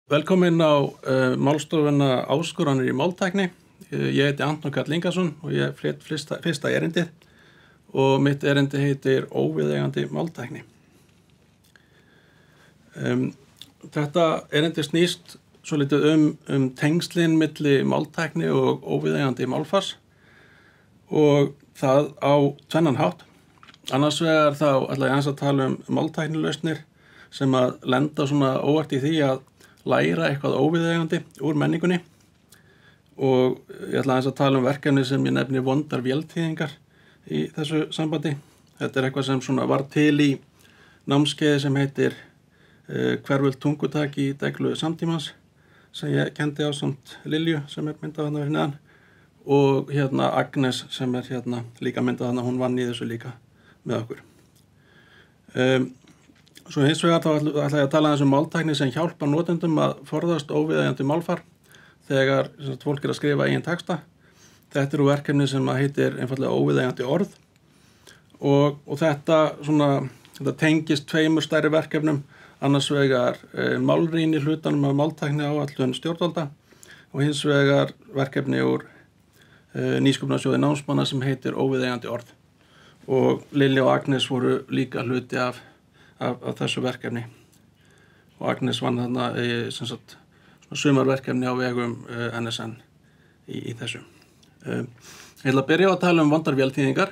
Velkomin á málstofuna áskoranir í máltækni. Ég heiti Anton Karl Ingason og ég flyt fyrsta erindið og mitt erindi heitir óviðeigandi máltækni. Þetta erindi snýst svolítið tengslin milli máltækni og óviðeigandi málfars og það á tvennan hátt. Annars vegar þá ætla ég aðeins að tala máltæknilausnir sem að lenda svona óvart í því að læra eitthvað óviðeigandi úr menningunni og ég ætla aðeins að tala verkefni sem ég nefni vondar véltíðingar í þessu sambandi. Þetta eitthvað sem svona var til í námskeiði sem heitir hverfult tungutak í deglu samtímans sem ég kendi ásamt Lilju sem myndað þarna fyrir neðan og Agnes sem líka myndað þarna, hún vann í þessu líka með okkur. Svo hins vegar þá ætla ég að tala aðeins máltækni sem hjálpar notendum að forðast óviðeigandi málfar þegar fólk að skrifa eigin texta. Þetta verkefni sem heitir einfaldlega óviðeigandi orð og þetta tengist tveimur stærri verkefnum, annars vegar málrýni hlutanum af máltækni áætlun stjórnvalda og hins vegar verkefni úr nýsköpunarsjóði námsmanna sem heitir óviðeigandi orð. Og Lilja og Agnes voru líka hluti af þessu verkefni og Agnes vann þarna sumarverkefni á vegum NSN í þessu. Ég ætla að byrja að tala vondar véltíðingar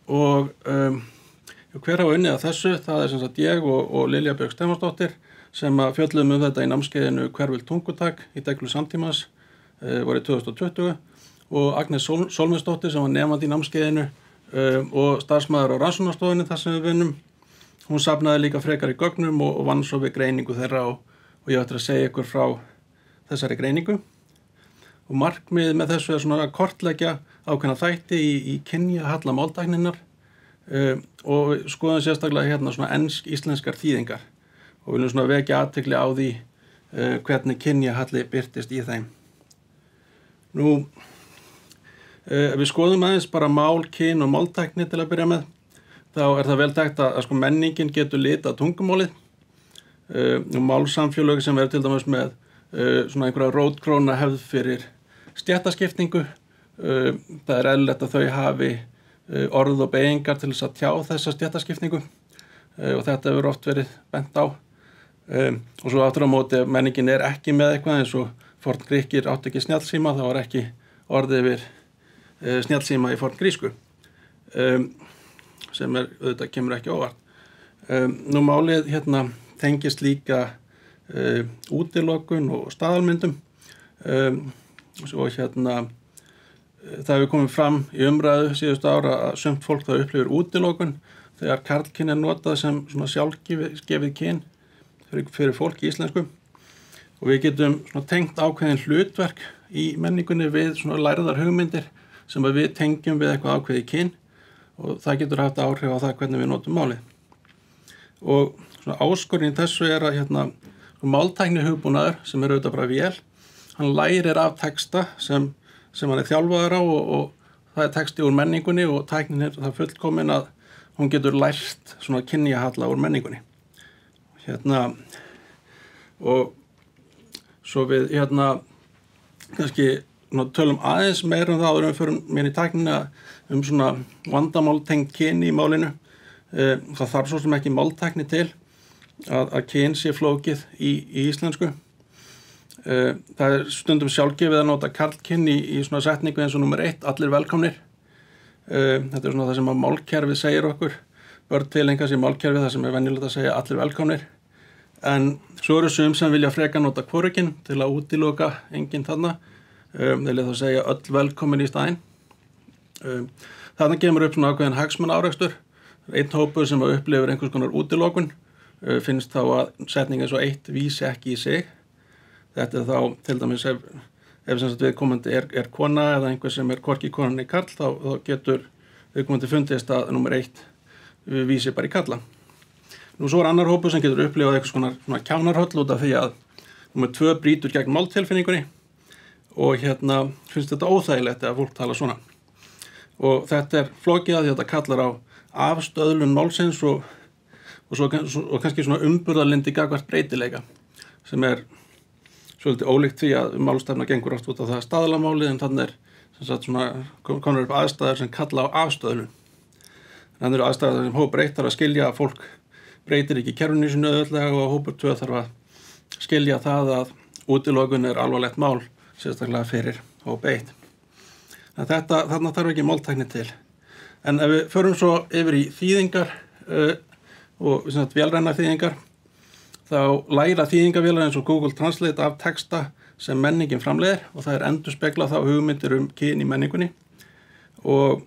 og hver hafa unnið að þessu, það ég og Lilja Björg Stefánsdóttir sem að fjölluðum þetta í námskeiðinu hverfult tungutak í deglu samtímans vorið 2020 og Agnes Sólmundsdóttir sem var nemandi í námskeiðinu og starfsmaður á rannsóknarstofunni þar sem við vinnum. Hún safnaði líka frekar í gögnum og vann svo við greiningu þeirra og ég ætla að segja ykkur frá þessari greiningu. Og markmiðið með þessu svona að kortleggja ákveðna þætti í kynjahalla máltækninnar og við skoðum sérstaklega svona ensk-íslenskar þýðingar og viljum svona vekja athygli á því hvernig kynjahalli birtist í þeim. Nú, við skoðum aðeins bara mál, kyn og máltækni til að byrja með. Þá það vel þekkt að menningin getur litað tungumálið og málsamfélög sem til dæmis með svona einhverja rótkróna hefð fyrir stéttaskiptingu. Það eðlilegt að þau hafi orð og beygingar til þess að tjá þessa stéttaskiptingu og þetta hefur oft verið bent á. Og svo aftur á móti ef menningin ekki með eitthvað eins og forngríkir áttu ekki snjallsíma, þá var ekki orðið yfir snjallsíma í forngrísku. Sem auðvitað kemur ekki óvart. Nú málið tengist líka útilokun og staðalmyndum og það hefur komið fram í umræðu síðustu ára að sumt fólk það upplifir útilokun þegar karlkyn notað sem svona sjálfgefið kyn fyrir fólk í íslensku og við getum tengt ákveðin hlutverk í menningunni við svona lærðar hugmyndir sem við tengjum við eitthvað ákveðið kyn og það getur haft áhrif á það hvernig við notum málið. Og svona áskorinn þessu að máltækni hugbúnaður sem auðvitað bara vél, hann lærir af texta sem hann þjálfaður á og það texti úr menningunni og tæknin það fullkomin að hún getur lært svona kynjahalla úr menningunni. Og svo við kannski tölum aðeins meira það áður en við förum mér í tæknina svona vandamál tengt kyn í málinu. Það þarf svo sem ekki máltækni til að kyn sé flókið í íslensku. Það stundum sjálfgefið að nota karlkyn í svona setningu eins og númer 1, allir velkomnir. Þetta svona það sem að málkerfið segir okkur. Börn tileinka sér málkerfið það sem venjulegt að segja allir velkomnir. En svo eru sum sem vilja frekar nota hvorugkyn til að útiloka enginn þarna. Þeir þá segja öll velkomin í staðinn. Þarna kemur upp svona ákveðin hagsmunaárekstur. Einn hópur sem upplifir einhvers konar útilokun finnst þá að setning eins og 1 vísi ekki í sig. Þetta þá til dæmis ef viðkomandi er kona eða einhver sem hvorki konan í karl þá getur viðkomandi fundist að númer 1 vísi bara í karla. Nú svo annar hópur sem getur upplifað einhvers konar svona kjánarhöll út af því að númer 2 brýtur gegn máltilfinningunni og finnst þetta óþægilegt að fólk tala svona. Og þetta flókið að því að þetta kallar á afstöðlun málsins og kannski svona umburðarlyndi gagnvart breytileika sem svolítið ólíkt því að málstefna gengur oft út á það staðlamálið, en þannig sem sagt svona konar upp aðstæður sem kalla á afstöðlun. Þannig eru aðstæður sem hópur 1 þarf að skilja að fólk breytir ekki kerfinu sínu auðveldlega og hópur 2 þarf að skilja það að útilokun alvarlegt mál, sérstaklega fyrir hóp 1. Þarna þarf ekki máltækni til. En ef við förum svo yfir í þýðingar og vélrænar þýðingar, þá læra þýðingavélar eins og Google Translate af texta sem menningin framleiðir og það endurspeglað þá hugmyndir kyn í menningunni. Og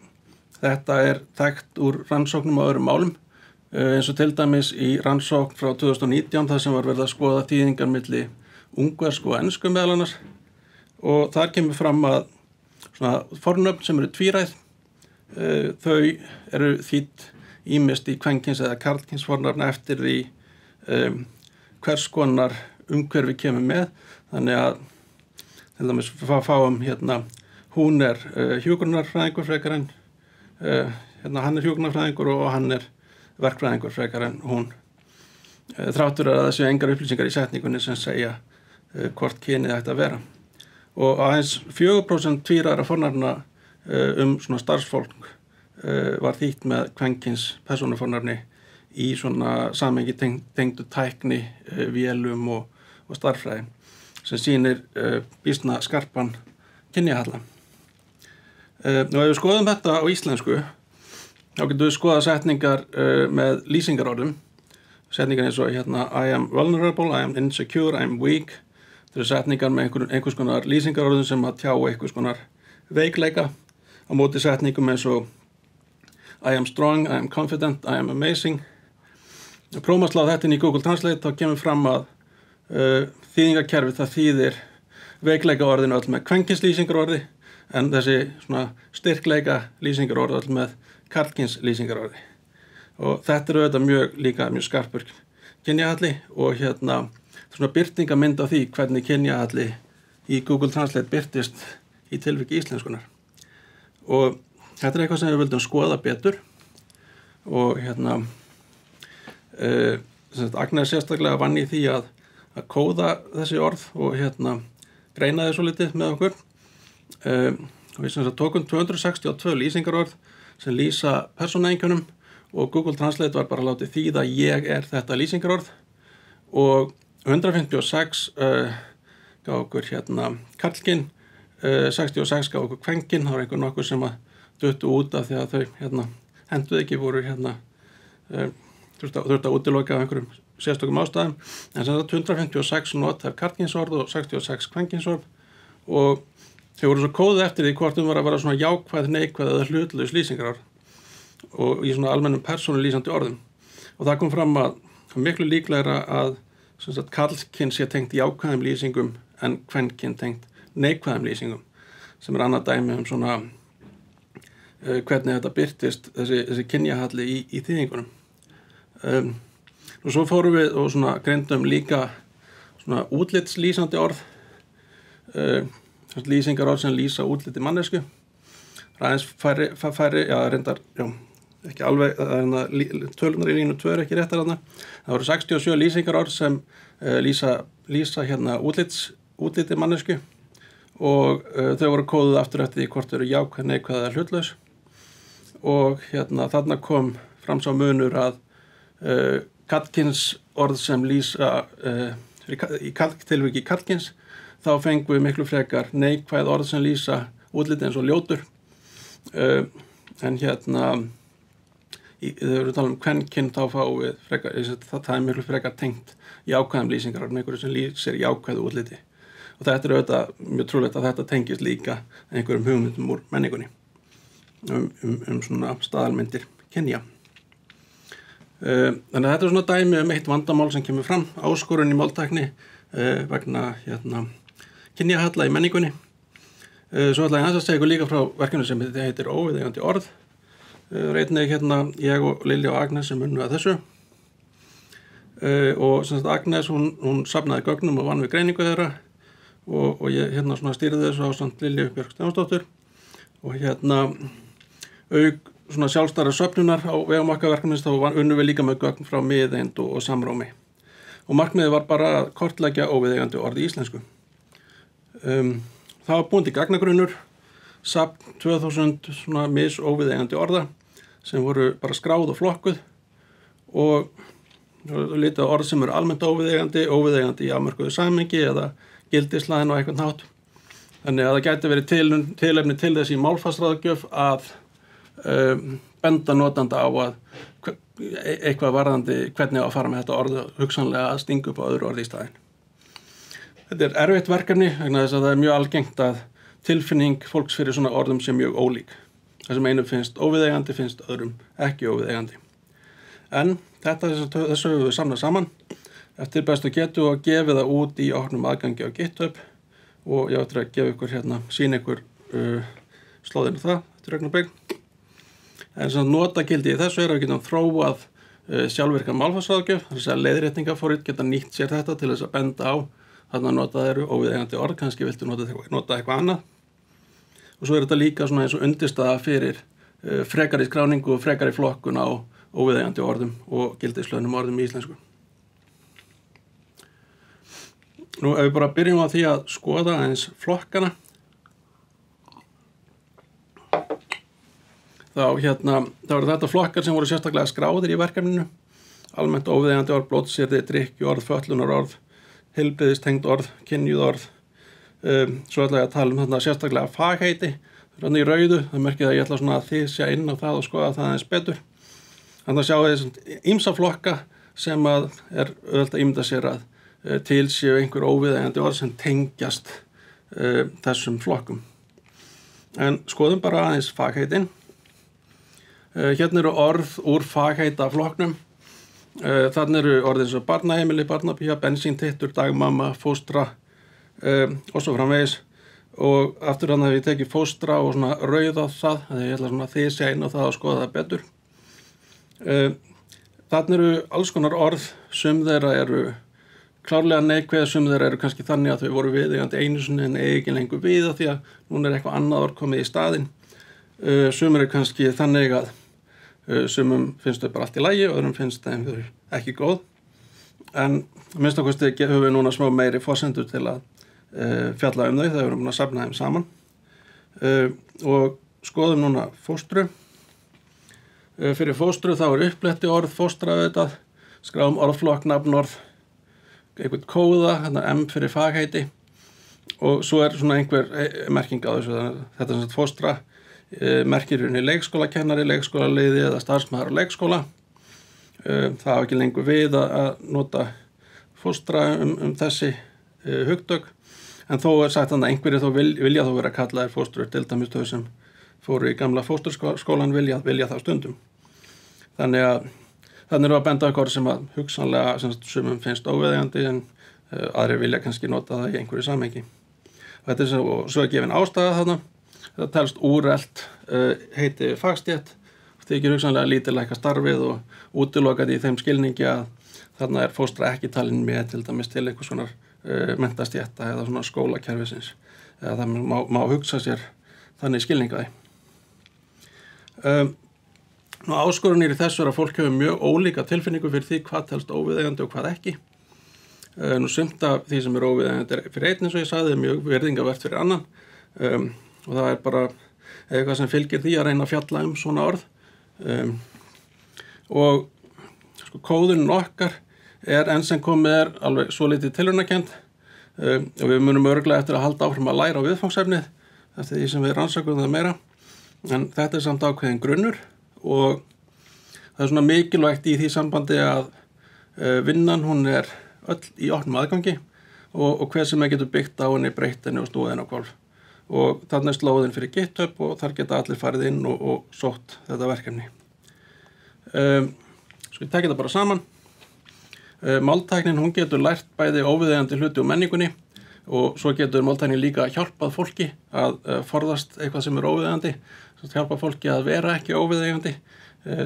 þetta þekkt úr rannsóknum á öðrum málum, eins og til dæmis í rannsókn frá 2019 þar sem var verið að skoða þýðingar milli ungversku og ensku meðal annars. Og þar kemur fram að svona fornöfn sem tvíræð, þau þýdd ýmist í kvenkyns eða karlkyns fornöfn eftir því hvers konar umhverfi kemur með. Þannig að til dæmis fáum hún hjúkrunarfræðingur frekar en hann hjúkrunarfræðingur og hann verkfræðingur frekar en hún. Þráttur að það séu engar upplýsingar í setningunni sem segja hvort kynið ætti að vera. Og aðeins 4% tvíræðra fornafna svona starfsfólk var þýtt með kvenkyns persónufornafni í svona samhengi tengdu tækni, vélum og starffræði sem sýnir býsna skarpan kynjahalla. Og ef við skoðum þetta á íslensku, þá getum við skoða setningar með lýsingarorðum. Setningar eins og I am vulnerable, I am insecure, I am weak. Það eru setningar með einhvers konar lýsingarorðum sem að tjá einhvers konar veikleika. Á móti setningum eins og I am strong, I am confident, I am amazing. Prófum þetta inn í Google Translate, þá kemur fram að þýðingakerfi það þýðir veikleika orðinu öll með kvenkyns lýsingarorði, en þessi svona styrkleika lýsingarorði öll með karlkyns lýsingarorði. Og þetta auðvitað mjög skarpur kynjahalli og svona birtingamynd af því hvernig kynjahalli í Google Translate birtist í tilviki íslenskunar. Og þetta eitthvað sem við vildum skoða betur og Agnes sérstaklega vann í því að kóða þessi orð og greina þau svo litið með okkur. Og við tókum 262 lýsingarorð sem lýsa persónueinkennum og Google Translate var bara látið þýða ég þetta lýsingarorð og 156 gaf okkur karlkyn, 66 gaf okkur kvenkyn, það var nokkur sem að duttu út af því að þau henduð ekki, voru þurftu að útiloka af einhverjum sérstökum ástæðum, en sem sagt 156 notar karlkynsorð og 66 kvenkynsorð og þau voru svo kóðið eftir því hvort var að vera svona jákvæð, neikvæð eða hlutlaus lýsingarorð og í svona almennum persónulýsandi orðum. Og það kom fram að miklu líklegra að karlkyn sé tengt jákvæðum lýsingum en kvenkyn tengt neikvæðum lýsingum, sem annað dæmi svona hvernig þetta birtist þessi kynjahalli í þýðingunum. Og svo fórum við og svona greindum líka svona útlitslýsandi orð, lýsingarorð sem lýsa útliti mannesku. Aðeins færri, ekki alveg, tölunar í línu 2 ekki réttar þarna. Það voru 67 lýsingarorð sem lýsa útliti mannesku og þau voru kóðuð aftur eftir því hvort eru jákvæð, neikvæð eða hlutlaus. Og þarna kom fram sá munur að karlkyns orð sem lýsa í tilviki karlkyns, þá fengum við miklu frekar neikvæð orð sem lýsa útliti eins og ljótur. En þegar við talum kvenkyn, þá fáum við frekar, það miklu frekar tengt jákvæðum lýsingar með einhverju sem lýsir jákvæðu útliti. Og þetta auðvitað mjög trúlegt að þetta tengist líka einhverjum hugmyndum úr menningunni svona staðalmyndir kynja. Þannig að þetta svona dæmi eitt vandamál sem kemur fram, áskorun í máltækni vegna kynjahalla í menningunni. Svo ætla ég að segja ykkur líka frá verkefni sem heitir óviðeigandi orð. Einnig ég og Lilja og Agnes sem unnu að þessu. Og sem sagt Agnes, hún safnaði gögnum og vann við greiningu þeirra og ég svona stýrði þessu ásamt Lilju Björk Stefánsdóttur og auk svona sjálfstæðrar söfnunar á vegum okkar verkefnis þá unnum við líka með gögn frá miðeind og samrámi. og markmiðið var bara að kortleggja óviðeigandi orð í íslensku. Það var búin til gagnagrunnur, safn 2000 svona óviðeigandi orða sem voru bara skráð og flokkuð og litið á orð sem eru almennt óviðeigandi í afmörkuðu samhengi eða gildishlaðin á einhvern hátt. Þannig að það gæti verið tilefni til þess í málfarsráðgjöf að benda notanda á að eitthvað varðandi hvernig á að fara með þetta orð hugsanlega að stinga upp á öðru orði í staðinn. Þetta er erfitt verkefni vegna þess að það er mjög algengt að tilfinning fólks fyrir svona orðum sé mjög ólík. Það sem einum finnst óviðeigandi finnst öðrum ekki óviðeigandi. En þessu höfum við samnað saman eftir bestu getu og gefið það út í opnum aðgangi á GitHub og ég ætla að gefa ykkur sýna ykkur slóðinu það eftir augnablik. En svona notagildi í þessu er að við getum þróað sjálfvirkan málfarsráðgjöf, þess að leiðréttingaforrit geta nýtt sér þetta til þess að benda á þarna notað eru óviðeigandi orð, kannski viltu nota eitthvað annað. Og svo er þetta líka svona eins og undirstaða fyrir frekari skráningu og frekari flokkun á óviðeigandi orðum og gildislaunum orðum í íslensku. Nú ef við bara byrjum á því að skoða eins flokkana, þá eru þetta flokkar sem voru sérstaklega skráðir í verkefninu. Almennt óviðeigandi orð, blótsyrði, drykkjuorð, fötlunarorð, heilbrigðistengd orð, kynjuð orð. Svo ætla ég að tala þarna sérstaklega fagheiti. Þarna í rauðu, það merkir að ég ætla svona að þysja inn á það og skoða það aðeins betur. Þannig að sjáu þess ýmsa flokka sem að er auðvitað að ímynda sér að til séu einhver óviðeigandi orð sem tengjast þessum flokkum. En skoðum bara aðeins fagheitin. Hérna eru orð úr fagheitaflokknum. Þarna eru orðið eins og barnaheimili, barnapía, bensíntittur, dagmamma, fóstra og svo framvegis. Og aftur hann hef ég tekið fóstra og svona rauðað það, þegar ég ætla svona að þysja inn á það og skoða það betur. Þarna eru alls konar orð, sum þeirra eru klárlega neikvæð, sum þeirra eru kannski þannig að þau voru viðeigandi einu sinni en eigi ekki lengur við af því að núna er eitthvað annað orð komið í staðinn. Sum eru kannski þannig að sumum finnst þau bara allt í lagi og öðrum finnst þeim þau ekki góð. En að minnsta kosti höfum við núna smá meiri forsendur til að fjalla þau þegar við erum búin að safna þeim saman. Og skoðum núna fóstru. Fyrir fóstru þá er uppletti orð fóstra auðvitað, skráum orðflokk, nafnorð, einhvern kóða, M fyrir fagheiti og svo er svona einhver merking á þessu. Þetta er svona fóstra, merkir í leikskólakennari, leikskólaliði eða starfsmaður á leikskóla. Það á ekki lengur við að nota fóstra þessi hugtök, en þó er sagt að einhverjir þó vilja þó vera kallaðir fóstrur, til dæmis þau sem fóru í gamla fósturskólan vilja það stundum. Þannig að þannig eru að benda okkur sem að hugsanlega sumum finnst óviðeigandi en aðrir vilja kannski nota það í einhverju samhengi. Þetta er svo að gefin ástæða þarna. Þetta telst úrelt heiti fagstétt, þykir hugsanlega lítillækka starfið og útilokað í þeim skilningi að þarna er fóstra ekki talin með til dæmis til einhvers konar mentastétta eða svona skólakerfisins. Eða það má hugsa sér þannig skilningaði. Áskorunir í þessu er að fólk hefur mjög ólíka tilfinningu fyrir því hvað telst óviðeigandi og hvað ekki. Sumt af því sem er óviðeigandi fyrir einn eins og ég sagði er mjög virðingavert fyrir annan. Og það er bara eitthvað sem fylgir því að reyna að fjalla svona orð. Og kóðunin okkar er enn sem komið er alveg svo litið tilraunakennd og við munum örugglega eftir að halda áfram að læra á viðfangsefnið eftir því sem við rannsökum það meira. En þetta er samt ákveðin grunnur og það er svona mikilvægt í því sambandi að vinnan hún er öll í opnum aðgangi og hver sem getur byggt á henni, breytt henni og snúið henni á hvolf. Og þarna er slóðin fyrir GitHub og þar geta allir farið inn og sótt þetta verkefni. Svo ég tekja þetta bara saman. Máltæknin hún getur lært bæði óviðeigandi hluti og menningunni og svo getur máltæknin líka hjálpað fólki að forðast eitthvað sem er óviðeigandi, hjálpa fólki að vera ekki óviðeigandi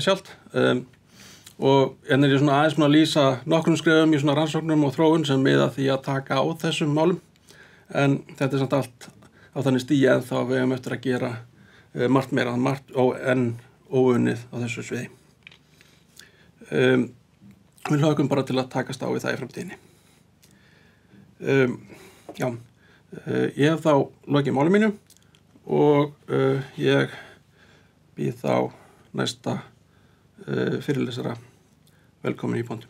sjálft. Og en er ég svona aðeins að lýsa nokkrum skrefum í svona rannsóknum og þróun sem miða því að taka á þessum málum. En þetta er samt allt á þannig stigi en þá við höfum eftir að gera margt meira en óunnið á þessu sviði. við hlökkum bara til að takast á við það í framtíðinni. Ég hef þá lokið máli mínu og ég býð þá næsta fyrirlesara velkomin í pontu.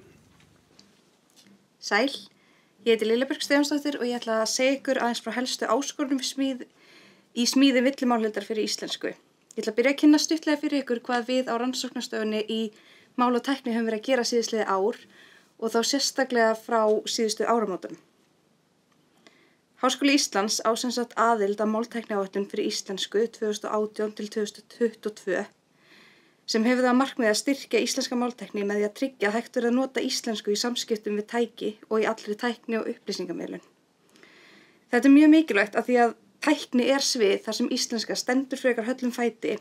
Sæl, ég heiti Lilja Björk Stefánsdóttir og ég ætla að segja ykkur aðeins frá helstu áskorunum í smíði villumállildar fyrir íslensku. Ég ætla að byrja að kynna stuttlega fyrir ykkur hvað við á rannsóknastofunni í mál og tækni höfum verið að gera síðastliðið ár og þá sérstaklega frá síðustu áramótum. Háskóli Íslands á sem sagt aðild að máltækniáætlun fyrir íslensku 2018 til 2022 sem hefur það að markmiði að styrkja íslenska máltækni með því að tryggja að hægt verði að nota íslensku í samskiptum við tæki og í allri tækni og upplýsingamiðlun. Þetta mjög mikilvægt af því að tækni svið þar sem íslenska stendur frekar höllum fæti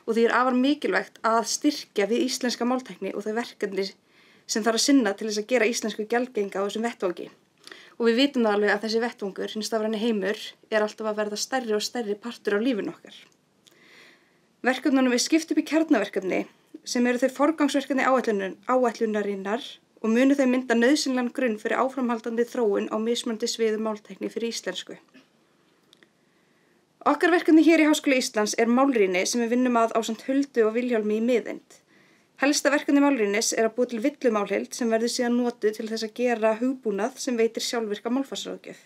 og því afar mikilvægt að styrkja við íslenska máltækni og þau verkefni sem þarf að sinna til þess að gera íslensku gjaldgenga á þessum vettvangi. Og við vitum það alveg að þessi vettvangur, hinn stafræni heimur, alltaf að verða stærri og stærri partur á lífinu okkar. Verkefnunum skipt upp í kjarnaverkefni sem eru þau forgangsverkefni áætlunarinnar og munu þau mynda nauðsynlegan grunn fyrir áframhaldandi þróun á mismunandi sviðum máltækni fyrir íslensku. Okkar verkefni hér í Háskóla Íslands málrýni sem við vinnum að ásamt Huldu og Vilhjálmi í miðeind. Helsta verkefni málrýnis að búa til villumálheild sem verður síðan notuð til þess að gera hugbúnað sem veitir sjálfvirka málfarsráðgjöf.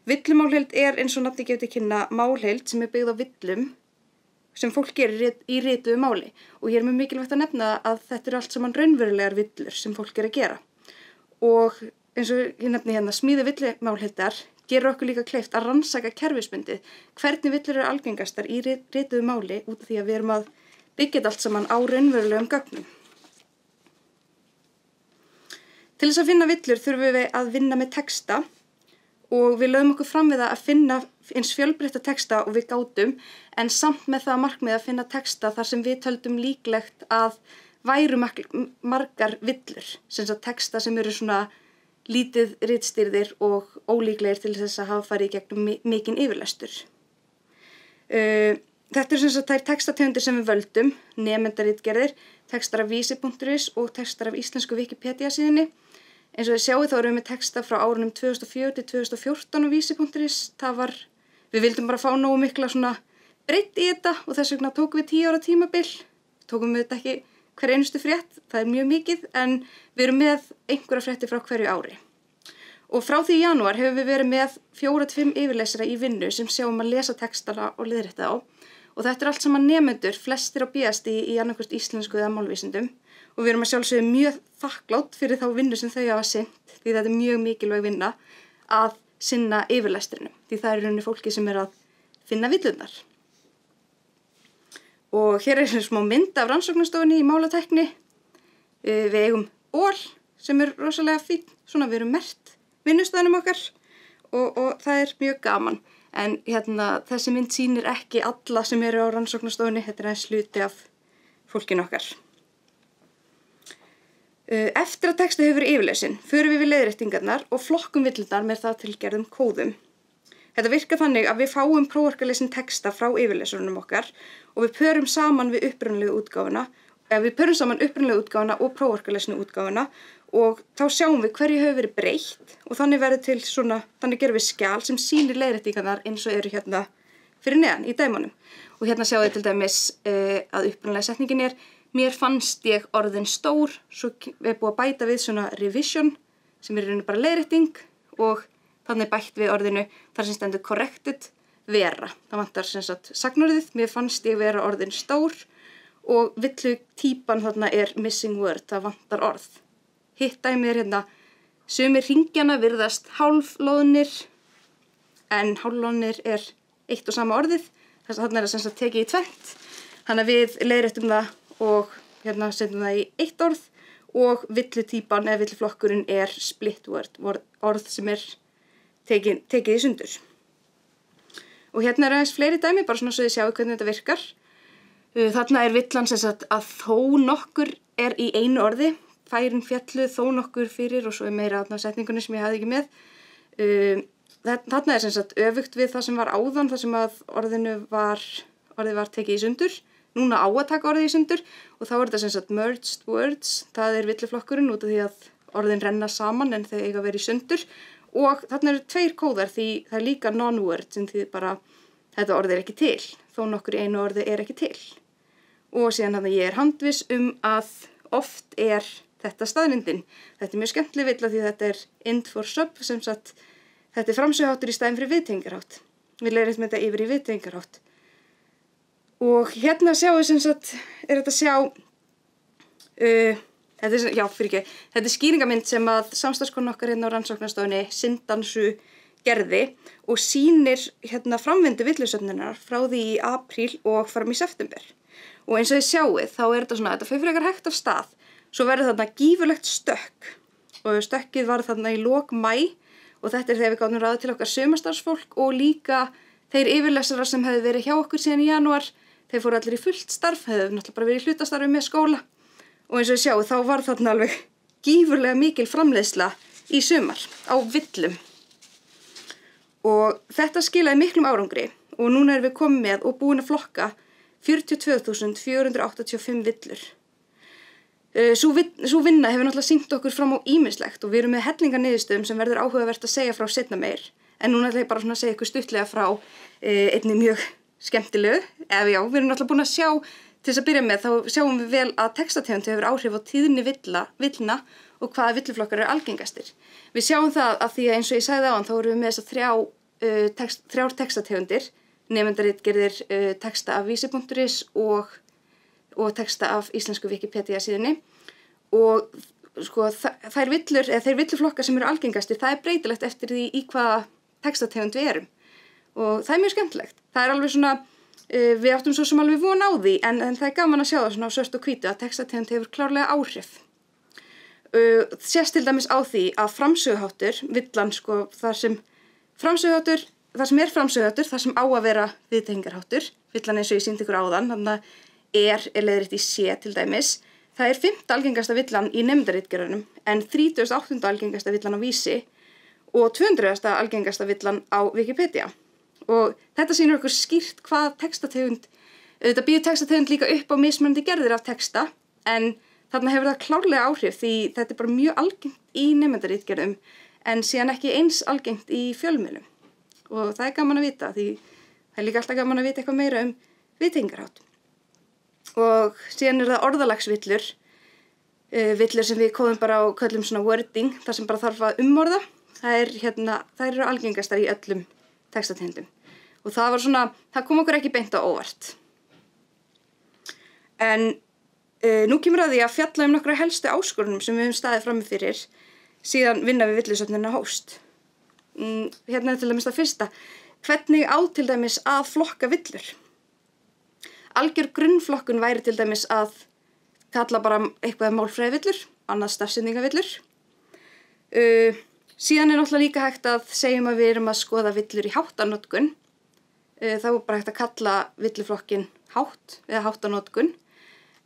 Villumálheild eins og nafnið gefur til kynna málheild sem byggð á villum sem fólk gerir í rituðu máli og hér mjög mikilvægt að nefna að þetta allt saman raunverulegar villur sem fólk að gera. Og eins og ég nefni hérna smíði villumálheildar gerur okkur líka kleift að rannsaka kerfisbundið hvernig villur eru algengastar í rituðu máli út af því að við erum að byggja þetta allt saman á raunverulegum gögnum. Til þess að finna villur þurfum við að vinna með texta og við lögum okkur fram við það að finna eins fjölbreytta texta og við gátum en samt með það að markmiði að finna texta þar sem við töldum líklegt að væru margar villur, sem sagt texta sem eru svona lítið ritstýrðir og ólíklegir til þess að hafa farið í gegnum mikinn yfirlestur. Þetta sem sagt þær textategundir sem við völdum, nemendaritgerðir, textar af vísi.is og textar af íslensku Wikipedia síðunni. Eins og þið sjáið þá erum við með texta frá árunum 2004 til 2014 á vísi.is. Við vildum bara fá nógu mikla svona breytt í þetta og þess vegna tókum við 10 ára tímabil. Tókum við þetta ekki hver einustu frétt, það mjög mikið, en við erum með einhverja fréttir frá hverju ári. Og frá því í janúar hefur við verið með 4-5 yfirlesara í vinnu sem sjáum að lesa textana og leiðrétta á. Og þetta allt saman nemendur, flestir á BS-stigi í annarkvort íslensku eða málvísindum. Og við erum að sjálfsögðu mjög þakklátt fyrir þá vinnu sem þau hafa sinnt, því þetta mjög mikilvæg vinna að sinna yfirlestrinum. Því það rauninni fólki sem að finna villurnar. Og hér smá mynd af rannsóknastofunni í málatækni. Við eigum ól sem rosalega fín, svona við erum merkt vinnustæðunum okkar og það mjög gaman. En þessi mynd sýnir ekki alla sem eru á rannsóknastofunni, þetta aðeins hluti af fólkinu okkar. Eftir að texti hefur verið yfirlesin, förum við leiðréttingarnar og flokkum villurnar með það tilgerðum kóðum. Þetta virkar þannig að við fáum prófarkalesinn texta frá yfirlesurunum okkar og við pörum saman við upprunalegu útgáfuna og prófarkalesinu útgáfuna og þá sjáum við hverju hefur verið breytt og þannig gerum við skjal sem sýnir leiðréttingarnar eins og eru hérna fyrir neðan í dæmunum. Og hérna sjáum við til dæmis að upprunalega setningin mér fannst ég orðin stór, svo búið að bæta við svona revision sem rauninni bara leiðrétting og þannig bætt við orðinu þar sem stendur corrected vera. Það vantar sem sagt sagnorðið, mér fannst ég vera orðin stór og villutýpan þarna missing word, það vantar orð. Hitt dæmi hérna, sumir hringjana virðast hálflóðnir en hálflóðnir eitt og sama orðið, þess að þarna sem sagt tekið í tvennt. Þannig að við leiðréttum það og hérna setjum það í eitt orð og villutýpan eða villuflokkurinn split word, orð sem tekið í sundur. Og hérna aðeins fleiri dæmi, bara svona svo þið sjáu hvernig þetta virkar. Þarna villan sem sagt að þó nokkur í einu orði, færin fjallu þó nokkur fyrir og svo meira þarna setningunni sem ég hafði ekki með. Þarna sem sagt öfugt við það sem var áðan, það sem að orðið var tekið í sundur. núna á að taka orðið í sundur og þá þetta sem sagt merged words, það villuflokkurinn út af því að orðin renna saman en þau eiga að vera í sundur og þarna eru 2 kóðar því það líka non-word sem því bara þetta orðið ekki til, þó nokkur í einu orði ekki til. Og síðan ég handviss að oft þetta staðreyndin. Þetta mjög skemmtileg villa því þetta int for sub sem sagt þetta framsöguháttur í staðinn fyrir viðtengingarhátt. Við leiðum þetta yfir í viðtengingarhátt. Og hérna sjáum við sem sagt þetta sjá þetta skýringamynd sem að samstarfskona okkar hérna á rannsóknarstofunni Sindansu gerði og sýnir hérna framvindu villusöfnunar frá því í apríl og fram í september. Og eins og þið sjáið þá þetta svona, þetta fer frekar hægt af stað. Svo verður þarna gífurlegt stökk og stökkið var þarna í lok maí og þetta þegar við gátum ráðið til okkar sumarstarfsfólk og líka þeir yfirlesarar sem hefðu verið hjá okkur síðan í janúar, þeir fóru allir í fullt starf, hefðu náttúrulega bara verið í hlutastarfi með skóla og eins og þið sjáu þá var þarna alveg gífurlega mikil framleiðsla í sumar á villum og þetta skilaði miklum árangri og núna við komið með og búin að flokka 42.485 villur. Sú vinna hefur náttúrulega sýnt okkur fram á ýmislegt og við erum með hellinga niðurstöðum sem verður áhugavert að segja frá seinna meir. En núna ætla ég bara svona að segja ykkur stuttlega frá einni mjög skemmtilegu. Við erum náttúrulega búin að sjá, til þess að byrja með, þá sjáum við vel að textategundu hefur áhrif á tíðni villna og hvaða villuflokkar eru algengastir. Við sjáum það að því að eins og ég sagði áðan, þá erum við með þessar þrjár textategundir, nemendaritgerðir, texta af vísi.is og texta af íslensku Wikipedia síðunni og sko þeir villuflokkar sem eru algengastir, það breytilegt eftir því í hvaða textategund við erum og það mjög skemmtilegt. Það alveg svona, við áttum svo sem alveg von á því en það gaman að sjá það svona á svört og hvítu að textategund hefur klárlega áhrif. Sést til dæmis á því að framsöguháttur, villan sko þar sem á að vera viðtengingarháttur, villan eins og ég sýndi ykkur áðan, þannig að leiðrétt í C til dæmis. Það 5. algengasta villan í nemendaritgerðunum en 38. algengasta villan á Vísi og 200. algengasta villan á Wikipedia. Og þetta sýnir okkur skýrt hvað textategund, þetta býður textategund líka upp á mismunandi gerðir af texta en þarna hefur það klárlega áhrif því þetta bara mjög algengt í nemendaritgerðum en síðan ekki eins algengt í fjölmiðlum. Og það gaman að vita því það líka alltaf gaman að vita eitthvað meira viðtengingarhátt. Og síðan það orðalagsvillur, villur sem við komum bara á köllum svona wording, þar sem bara þarf að umorða. Þær eru algengastar í öllum textategundum. Og það var svona, það kom okkur ekki beint á óvart. En nú kemur að því að fjalla nokkra helstu áskorunum sem við höfum staðið frammi fyrir, síðan vinna við villusöfnunina hófst. Hérna til dæmis það fyrsta, hvernig á til dæmis að flokka villur? Algjör grunnflokkun væri til dæmis að kalla bara eitthvað málfræðivillur, annað stafsetningavillur. Síðan náttúrulega líka hægt að segjum að við erum að skoða villur í háttanotkun. Þá bara hægt að kalla villuflokkin hátt eða háttanotkun.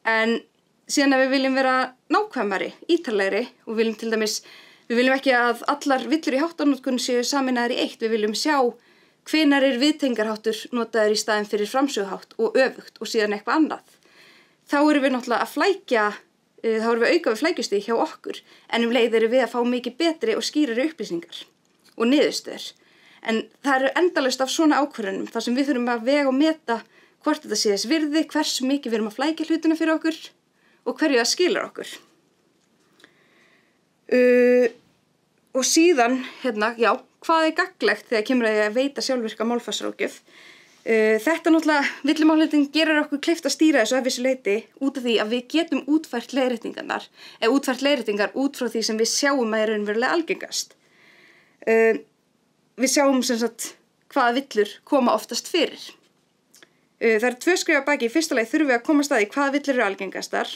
En síðan að við viljum vera nákvæmari, ítarlegri og viljum til dæmis, við viljum ekki að allar villur í háttanotkun séu sameinaðar í eitt. Við viljum sjá hvenær viðtengingarháttur notaður í staðinn fyrir framsöguhátt og öfugt og síðan eitthvað annað. Þá erum við náttúrulega að flækja, þá erum við auka við flækjustig hjá okkur en leið erum við að fá mikið betri og skýrari upplýsingar og niðurstöður. En það eru endalaust af svona ákvörðunum þar sem við þurfum að vega og meta hvort þetta sé þess virði, hversu mikið við erum að flækja hlutina fyrir okkur og hverju það skilar okkur. Og síðan, hvað gagnlegt þegar kemur að veita sjálfvirka málfarsráðgjöf? Þetta náttúrulega, villumálleitin gerir okkur kleift að stýra þessu að vissu leyti út af því að við getum útfært leiðréttingar út frá því sem við sjáum að raunverulega algengast. Við sjáum sem sagt hvaða villur koma oftast fyrir. Það eru 2 skref að baki. Í fyrsta lagi þurfum við að komast að því hvaða villur eru algengastar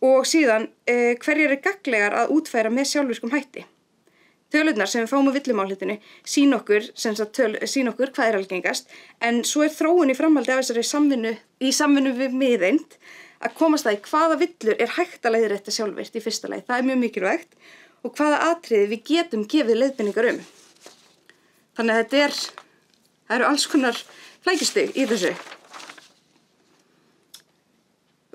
og síðan hverjar eru gagnlegar að útfæra með sjálfvirkum hætti. Tölurnar sem við fáum á villumálheitinu sýna okkur hvað algengast en svo þróun í framhaldi af þessari samvinnu við miðeind að komast að hvaða villur hægt að leiðrétta sjálfvirkt í fyrsta lagi. Það mjög mikilvægt og hvaða atriði við getum gefið leiðbeiningar Þannig að það eru alls konar flækjustig í þessu.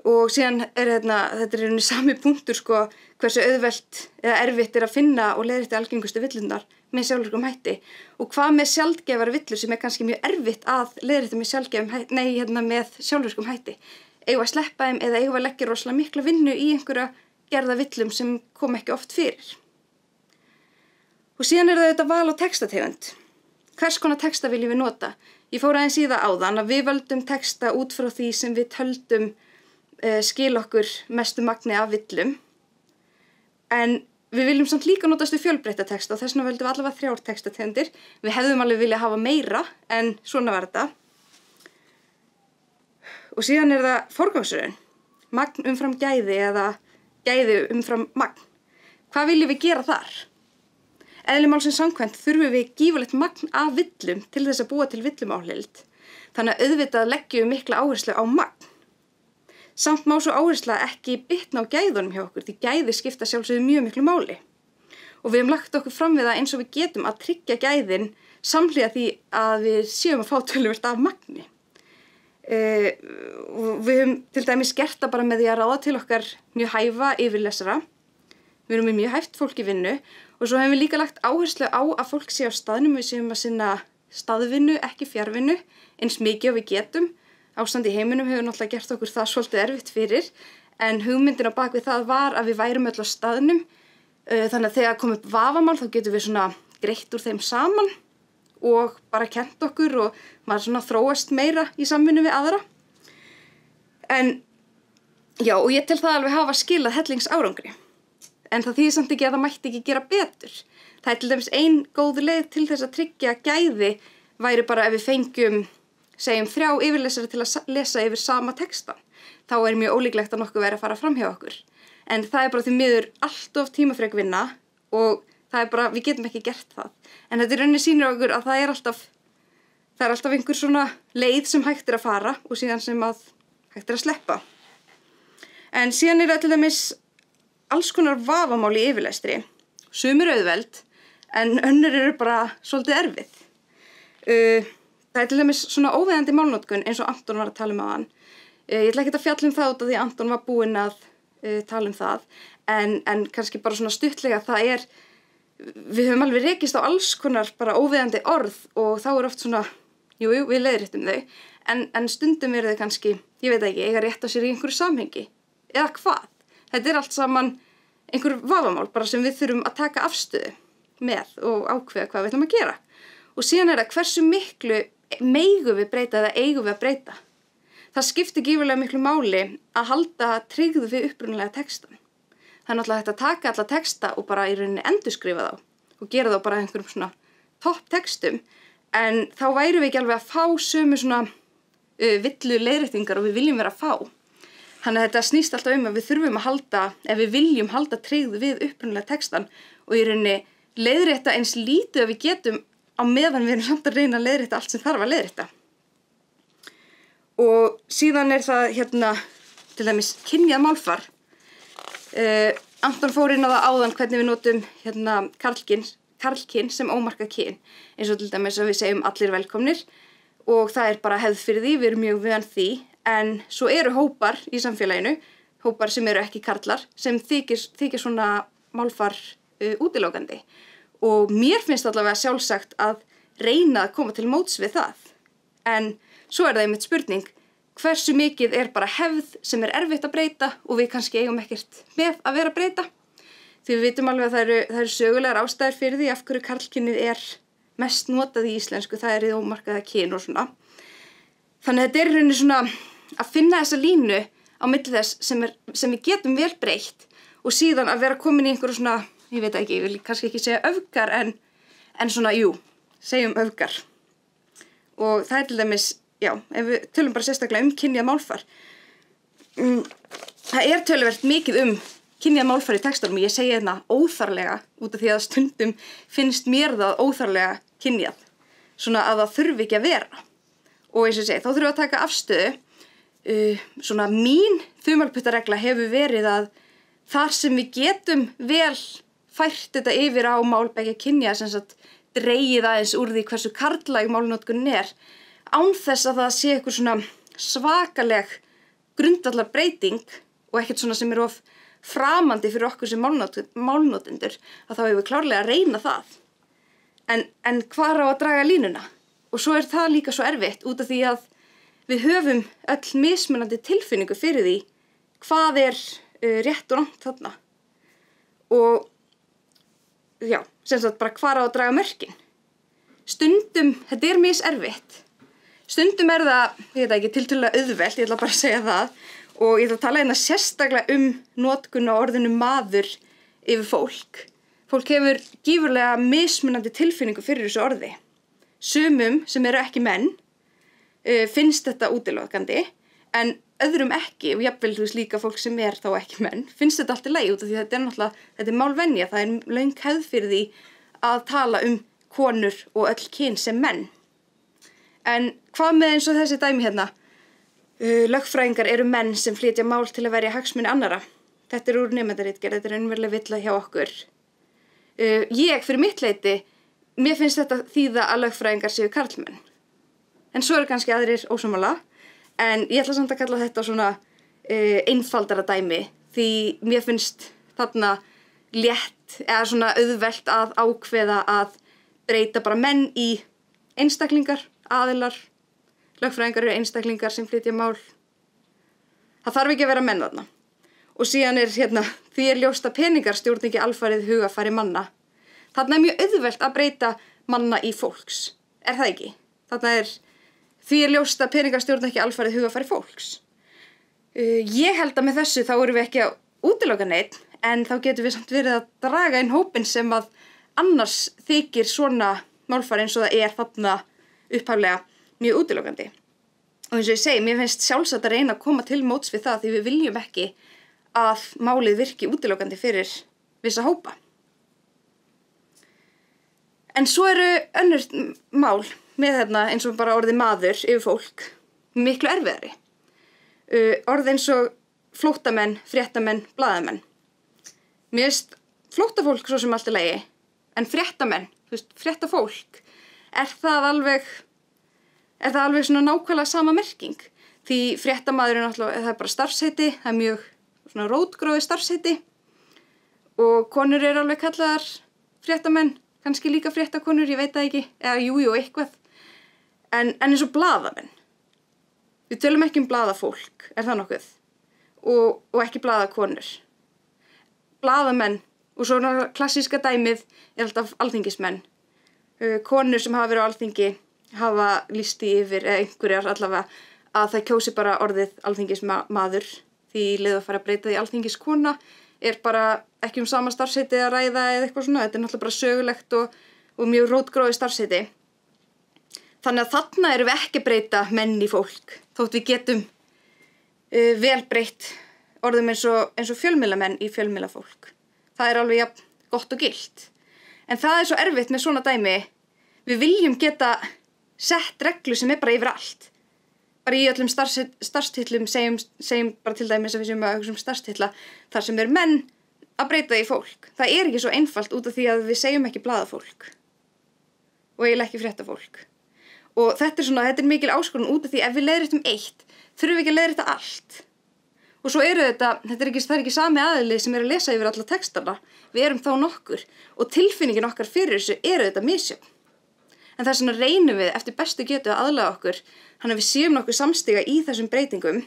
Og síðan þetta er sami punktur sko, hversu auðvelt eða erfitt að finna og leiðrétta algengustu villurnar með sjálfvirkum hætti. Og hvað með sjaldgæfar villur sem kannski mjög erfitt að leiðrétta með sjálfvirkum hætti. Eigum að sleppa þeim eða eigum að leggja rosalega mikla vinnu í einhverja gerða villum sem kom ekki oft fyrir. Og síðan það þetta val á textategund. Hvers konar texta viljum við nota? Ég fór aðeins í það áðan að við völdum texta út frá því sem við töldum skil okkur mestu magni af villum. En við viljum samt líka notast við fjölbreytta texta og þess vegna völdum við allavega 3 textategundir. Við hefðum alveg viljað hafa meira en svona var þetta. Og síðan það forgangsröðun. Magn umfram gæði eða gæði umfram magn. Hvað viljum við gera þar? Eðli málsins samkvæmt þurfum við gífurlegt magn af villum til þess að búa til villumáhlild. Þannig að auðvitað leggjum við mikla áherslu á magn. Samt má svo áhersla ekki bitna á gæðunum hjá okkur, því gæði skipta sjálfsögðu mjög miklu máli. Og við höfum lagt okkur fram við það eins og við getum að tryggja gæðin samhliða því að við séum að fá töluvert af magni. Og við höfum til dæmis gert það bara með því að ráða til okkar mjög hæfa yfirlesara. Við erum með mjög hæft fólk í vinnu og svo hefum við líka lagt áherslu á að fólk sé á staðnum, við séum að sinna staðvinnu, ekki fjarvinnu, eins mikið og við getum. Ástand í heiminum hefur náttúrulega gert okkur það svolítið erfitt fyrir, en hugmyndin á bak við það var að við værum öll á staðnum, þannig að þegar kom upp vafamál þá getum við svona greitt úr þeim saman og bara kennt okkur og maður svona þróast meira í samvinnu við aðra. En já, og ég tel það alveg hafa skilað hellingsárangri. En það þýðir samt ekki að það mætti ekki gera betur. Það til dæmis ein góð leið til þess að tryggja gæði væri bara ef við fengjum, segjum 3 yfirlesara til að lesa yfir sama textan. Þá mjög ólíklegt að nokkuð væri að fara fram hjá okkur. En það bara því miður allt of tímafrek vinna og það bara, við getum ekki gert það. En þetta rauninni sýnir okkur að það er alltaf einhver svona leið sem hægt að fara og síðan sem að hægt að sleppa. En síðan það til dæmis alls konar vafamál í yfirlestri. Sumir auðveld, en önnur eru bara svolítið erfið. Það til dæmis svona óviðandi málnotkun eins og Anton var að tala á hann. Ég ætla ekki að fjalla það út af því Anton var búinn að tala það, en kannski bara svona stuttlega við höfum alveg rekist á alls konar bara óviðandi orð og þá oft svona, jú, við leiðréttum þau, en stundum þau kannski, ég veit ekki, eiga rétt á sér í einhverju samhengi, eða hvað. Þetta allt saman einhver vafamál bara sem við þurfum að taka afstöðu með og ákveða hvað við ætlum að gera. Og síðan það hversu miklu megum við breyta eða eigum við að breyta. Það skiptir gífurlega miklu máli að halda tryggð við upprunalega textan. Það náttúrulega hægt að taka alla texta og bara í rauninni endurskrifa þá og gera þá bara einhverjum svona topp textum, en þá værum við ekki alveg að fá sömu svona villu leiðréttingar og við viljum vera að fá. Þannig að þetta snýst alltaf að við þurfum að halda, ef við viljum halda tryggð við upprunalega textan og í rauninni leiðrétta eins lítið að við getum á meðan við erum samt að reyna að leiðrétta allt sem þarf að leiðrétta. Og síðan það til dæmis kynjað málfar. Anton fór inn á það áðan hvernig við notum karlkyn sem ómarkað kyn, eins og til dæmis að við segjum allir velkomnir og það bara hefð fyrir því, við erum mjög vön því. En svo eru hópar í samfélaginu, hópar sem eru ekki karlar, sem þykir svona málfar útilokandi. Og mér finnst allavega sjálfsagt að reyna að koma til móts við það. En svo það einmitt spurning, hversu mikið bara hefð sem erfitt að breyta og við kannski eigum ekkert með að vera að breyta. Því við vitum alveg að það eru sögulegar ástæður fyrir því af hverju karlkynnið mest notað í íslensku, það hið ómarkaða kyn og svona. Þannig að þetta rauninni svona að finna þessa línu á milli þess sem við getum vel breytt og síðan að vera komin í einhverju svona, ég veit ekki, ég vil kannski ekki segja öfgar en svona, jú, segjum öfgar. Og það til dæmis, já, ef við tölum bara sérstaklega kynjað málfar. Það töluvert mikið kynjað málfar í textunum, ég segi óþarlega út af því að stundum finnst mér það óþarlega kynjað, svona að það þurfi ekki að vera. Og eins og ég segi, þá þurfum við að taka afstöðu. Svona mín þumalputtaregla hefur verið að þar sem við getum vel fært þetta yfir á mál beggja kynja, sem sagt dregið aðeins úr því hversu karllæg málnotkunin án þess að það sé eitthvað svona svakaleg grundvallar breyting og ekkert svona sem of framandi fyrir okkur sem málnotendur, að þá hefur við klárlega að reyna það. En hvar á að draga línuna? Og svo það líka svo erfitt út af því að við höfum öll mismunandi tilfinningu fyrir því hvað rétt og rangt þarna. Og já, sem sagt bara hvar á að draga mörkin. Stundum, þetta miserfitt. Stundum það, ég veit ekki, tiltölulega auðvelt, ég ætla bara að segja það. Og ég ætla að tala hérna sérstaklega notkun á orðinu maður yfir fólk. Fólk hefur gífurlega mismunandi tilfinningu fyrir þessu orði. Sumum sem eru ekki menn finnst þetta útilokandi, en öðrum ekki, og jafnvel þú veist líka fólk sem þá ekki menn, finnst þetta allt í lagi út af því þetta náttúrulega, þetta málvenja, það löng hefð fyrir því að tala konur og öll kyn sem menn. En hvað með eins og þessi dæmi hérna? Lögfræðingar eru menn sem flytja mál til að verja hagsmuni annarra. Þetta úr nemendaritgerð, þetta raunverulega villa hjá okkur. Ég, fyrir mitt leyti, mér finnst þetta þýða að lögfræðingar séu karlmenn. En svo eru kannski aðrir ósammála, en ég ætla samt að kalla þetta svona einfaldara dæmi, því mér finnst þarna létt eða svona auðvelt að ákveða að breyta bara menn í einstaklingar, aðilar. Lögfræðingar eru einstaklingar sem flytja mál. Það þarf ekki að vera menn þarna. Og síðan því ljóst að peningar stjórna ekki alfarið hugafæri manna. Þarna mjög auðvelt að breyta manna í fólks. Það ekki? Því ljóst að peningar stjórna ekki alfarið hugafæri fólks. Ég held að með þessu þá erum við ekki að útiloka neitt, en þá getum við samt verið að draga inn hópinn sem að annars þykir svona málfari eins og það þarna upphaflega mjög útilokandi. Og eins og ég segi, mér finnst sjálfsagt að reyna að koma til móts við það því við viljum ekki að málið virki útilokandi fyrir vissa hópa. En svo eru önnur mál með eins og bara orðið maður yfir fólk miklu erfiðari. Orð eins og flóttamenn, fréttamenn, blaðamenn. Mér finnst flóttafólk svo sem allt í lagi, en fréttamenn, fréttafólk, það alveg svona nákvæmlega sama merking. Því fréttamaðurinn það bara starfsheiti, það mjög svona rótgróið starfsheiti og konur eru alveg kallaðar fréttamenn, kannski líka fréttakonur, ég veit það ekki, eða jú, eitthvað. En eins og blaðamenn. Við tölum ekki blaðafólk, það nokkuð? Og ekki blaðakonur. Blaðamenn, og svo klassíska dæmið alltaf alþingismenn. Konur sem hafa verið á alþingi hafa lýst því yfir, eða einhverjar allavega, að það kjósi bara orðið alþingismaður, því leið að fara að breyta því alþingiskona bara ekki sama starfsheiti að ræða eða eitthvað svona. Þetta náttúrulega bara sögulegt og mjög rótgróið starfsheiti. Þannig að þarna erum við ekki að breyta menn í fólk, þótt við getum vel breytt orðum eins og fjölmiðlamenn í fjölmiðlafólk. Það alveg jafn gott og gilt. En það svo erfitt með svona dæmi, við viljum geta sett reglu sem bara yfir allt. Bara í öllum starfstitlum, segjum bara til dæmis að við séum að hugsa starfstitla, þar sem menn að breyta í fólk. Það ekki svo einfalt út af því að við segjum ekki blaðafólk og eiginlega ekki fréttafólk. Og þetta mikil áskorun út af því ef við leiðréttum eitt, þurfum við ekki að leiðrétta allt. Og svo það ekki sami aðili sem að lesa yfir alla textana. Við erum þá nokkur og tilfinningin okkar fyrir þessu þetta misjöfn. En þess vegna reynum við eftir bestu getu að aðlaga okkur, þannig að við séum nokkuð samstiga í þessum breytingum.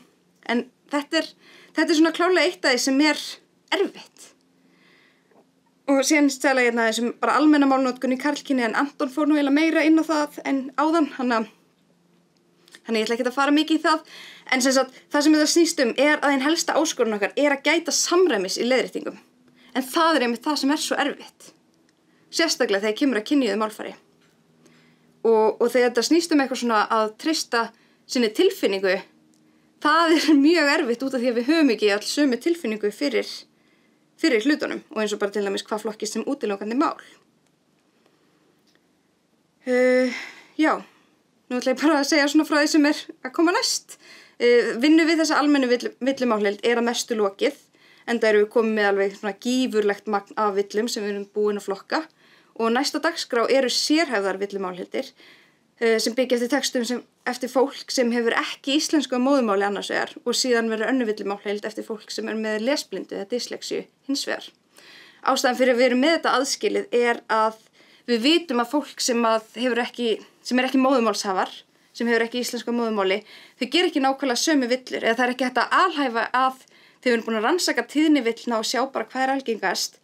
En þetta svona klárlega eitt af því sem erfitt. Og síðan stæla ég þessum bara almenna málnotkun í karlkyni, en Anton fór nú eiginlega meira inn á það en áðan, þannig ég ætla ekki að fara mikið í það. En sem sagt, það sem þetta snýst að ein helsta áskorun okkar að gæta samræmis í leiðréttingum. En það einmitt það sem svo erfitt. Sérstaklega þegar kemur að kynjuðu málfari. Og þegar þetta snýst eitthvað svona að treysta sinni tilfinningu, það mjög erfitt út af því að við höfum ekki all sömu tilfinningu fyrir hlutunum og eins og bara til dæmis hvað flokkist sem útilokandi mál. Já, nú ætla ég bara að segja svona frá því sem að koma næst. Vinnu við þessa almennu villumáleild að mestu lokið, enda erum við komið með alveg svona gífurlegt magn af villum sem við erum búin að flokka. Og næsta dagskrá eru sérhæfðar villumáleildir. sem byggja eftir textum eftir fólk sem hefur ekki íslensku að móðumáli annars vegar og síðan verður önnur villimálheild eftir fólk sem með lesblindu eða dyslexíu hins vegar. Ástæðan fyrir að við erum með þetta aðskilið að við vitum að fólk sem er ekki móðumálshafar, sem hefur ekki íslensku að móðumáli, þau gera ekki nákvæmlega sömu villur eða það er ekki hægt að alhæfa að þegar við erum búin að rannsaka tíðni villna og sjá bara hvað er algengast.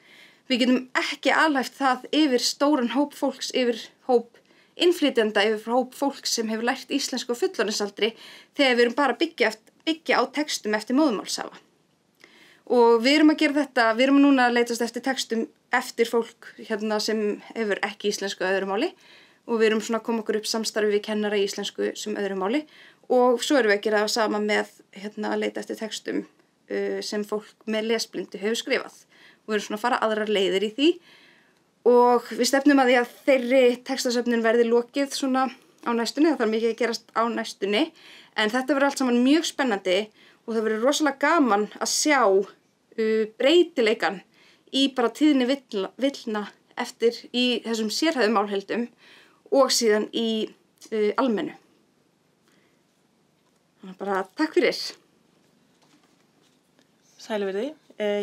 Við getum ekki alhæft það yfir stóran hóp fólks, yfir hóp innflytjenda, yfir hóp fólks sem hefur lært íslensku á fullorðinsaldri þegar við erum bara að byggja á textum eftir móðumálshafa. Og við erum að gera þetta, við erum núna að leitast eftir textum eftir fólk sem hefur ekki íslensku að öðru máli og við erum svona að koma okkur upp samstarfi við kennara í íslensku sem öðru máli og svo erum við að gera það sama með að leita eftir textum sem fólk með lesblindu hefur skrifað. Og við erum svona að fara aðrar leiðir í því og við stefnum að því að þeirri textasöfnun verði lokið svona á næstunni, það þarf mikið að gerast á næstunni, en þetta verður allt saman mjög spennandi og það verður rosalega gaman að sjá breytileikan í bara tíðni villna eftir í þessum sérhæfðu málheildum og síðan í almennu. Þannig bara takk fyrir. Sæluverði,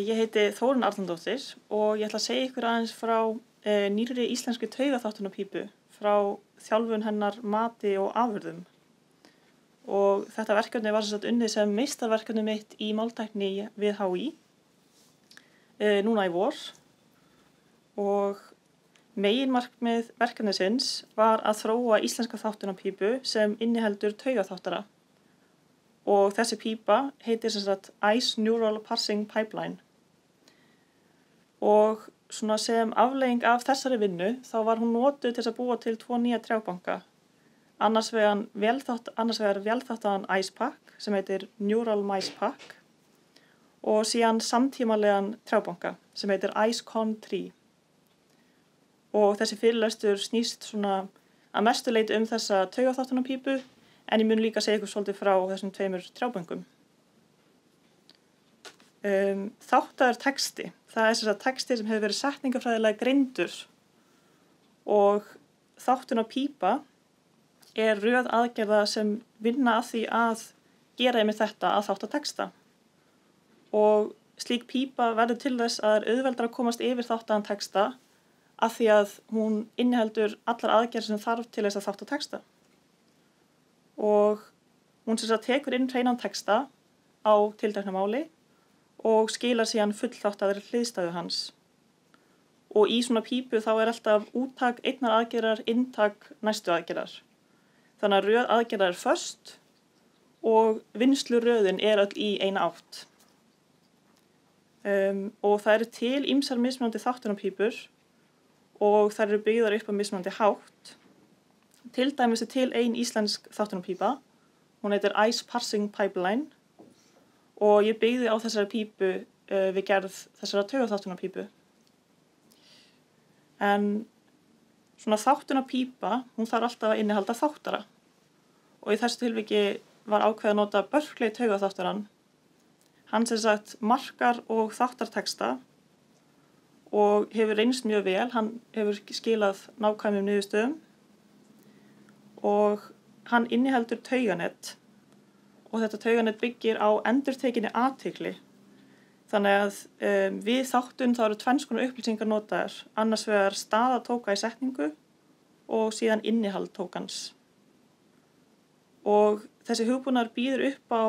ég heiti Þórunn Arnardóttir og ég ætla að segja ykkur aðeins frá nýrri íslenskri taugaþáttunarpípu frá þjálfun hennar mati og afurðum. Og þetta verkefni var sem sagt unnið sem meistarverkefni mitt í máltækni við HÍ núna í vor og meginmarkmið verkefnisins var að þróa íslenska þáttunarpípu sem inniheldur taugaþáttara. Og þessi pípa heitir sem sagt Ice Neural Parsing Pipeline. Og svona sem afleiðing af þessari vinnu þá var hún notuð til að búa til 2 nýja trjábanka. Annars vegar vélþáttaðan Ice Pack sem heitir Neural Mice Pack og síðan samtímalegan trjábanka sem heitir IceCon 3. Og þessi fyrirlestur snýst svona að mestu leyti þessa taugaþáttunarpípu en ég mun líka segja ykkur svolítið frá þessum 2 trjáböngum. Þáttaður texti. Það er þess að texti sem hefur verið setningafræðilega greindur og þáttunarpípa er röð aðgerða sem vinna að því að gera einmitt þetta að þáttatexta. Og slík pípa verður til þess að það er auðveldara að komast yfir þáttaðan texta að því að hún inniheldur allar aðgerðir sem þarf til þess að þáttatexta. Og hún sem sagt tekur inn hreinan texta á tiltekna máli og skilar síðan fullþáttaðri hliðstæðu hans. Og í svona pípu þá er alltaf úttak einnar aðgerðar, inntak næstu aðgerðar. Þannig að röð aðgerðar er föst og vinnsluröðin er öll í eina átt. Og það eru til ýmsar mismunandi þáttunarpípur og þær eru byggðar upp á mismunandi hátt. Til dæmis er til ein íslensk þáttunarpípa, hún heitir Ice Parsing Pipeline og ég byggði á þessari pípu við gerð þessara taugaþáttunarpípu. En svona þáttunarpípa, hún þarf alltaf að innihalda þáttara og í þessu tilviki var ákveðið að nota Berkeley taugaþáttarann. Hann sem sagt markar og þáttartexta og hefur reynst mjög vel, hann hefur skilað nákvæmum niðurstöðum og hann inniheldur tauganett og þetta tauganett byggir á endurtekinni athygli. Þannig að við þáttun þá eru 2 konar upplýsingar notaðar, annars vegar staða tóka í setningu og síðan innihald tókans. Og þessi hugbúnaður býður upp á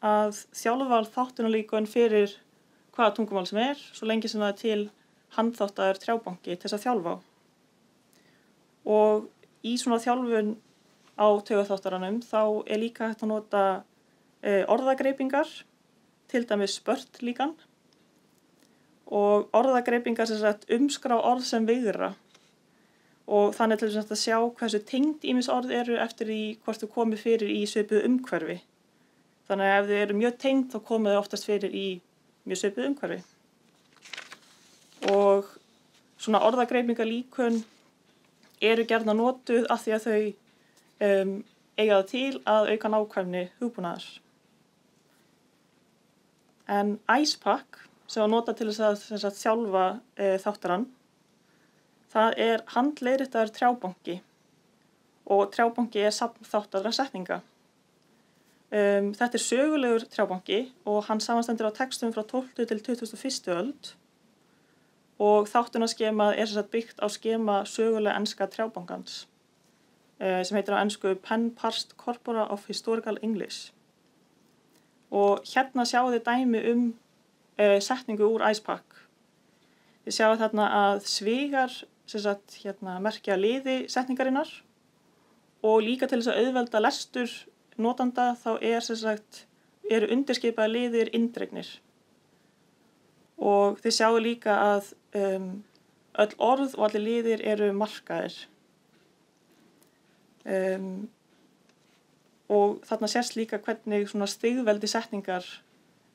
að þjálfa þáttunarlíkön fyrir hvaða tungumál sem er, svo lengi sem það er til handþáttaður trjábanki til þess að þjálfa á. Og í svona þjálfun á taugaþáttaranum þá er líka hægt að nota orðagreipingar, til dæmis spörtlíkan og orðagreipingar sem sagt umskrá orð sem viðra og þannig til þess að sjá hversu tengd ýmis orð eru eftir því hvort þau komi fyrir í svipuðu umhverfi. Þannig að ef þau eru mjög tengd þá komi þau oftast fyrir í mjög svipuðu umhverfi. Og svona orðagreipingarlíkön eru gjarnan notuð af því að þau eiga það til að auka nákvæmni hugbúnaðar. En Ice Pack, sem var notað til þess að þjálfa þáttarann, það er handleiðréttaður trjábanki og trjábanki safn þáttaðra setninga. Þetta sögulegur trjábanki og hann samanstendur á textum frá 12. til 21. öld og þáttunarskemað sem sagt byggt á skema sögulega enska trjábankans sem heitir á ensku Pen Parsed Corpora of Historical English. Og hérna sjáu þið dæmi setningu úr IcePack. Þið sjáu þarna að svigar sem sagt merkja liði setningarinnar og líka til þess að auðvelda lestur notanda þá sem sagt eru undirskipaði liðir indregnir. Og þið sjáu líka að öll orð og allir liðir eru markaðir. Og þarna sést líka hvernig svona stigveldi setningar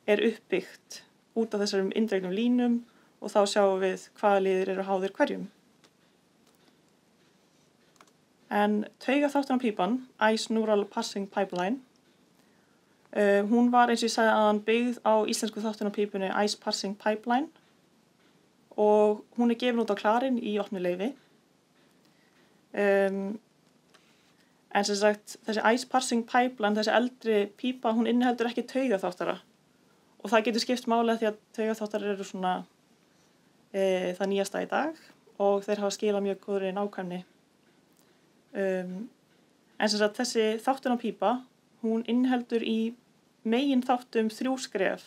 uppbyggt út af þessum indregnum línum og þá sjáum við hvaða liðir eru háðir hverjum. En taugaþáttunarpípan, Ice Neural Passing Pipeline, hún var eins og ég sagði áðan byggð á íslensku þáttunarpípunni Ice Passing Pipeline og hún gefin út á Clarin í opnu leyfi. En sem sagt, þessi Ice Passing Pipeline, þessi eldri pípa, hún inniheldur ekki taugaþáttara. Og það getur skipt máli því að taugaþáttar eru svona það nýjasta í dag og þeir hafa skilað mjög góðri nákvæmni. En sem sagt, þessi þáttunarpípa, hún inniheldur í megin þáttum 3 skref.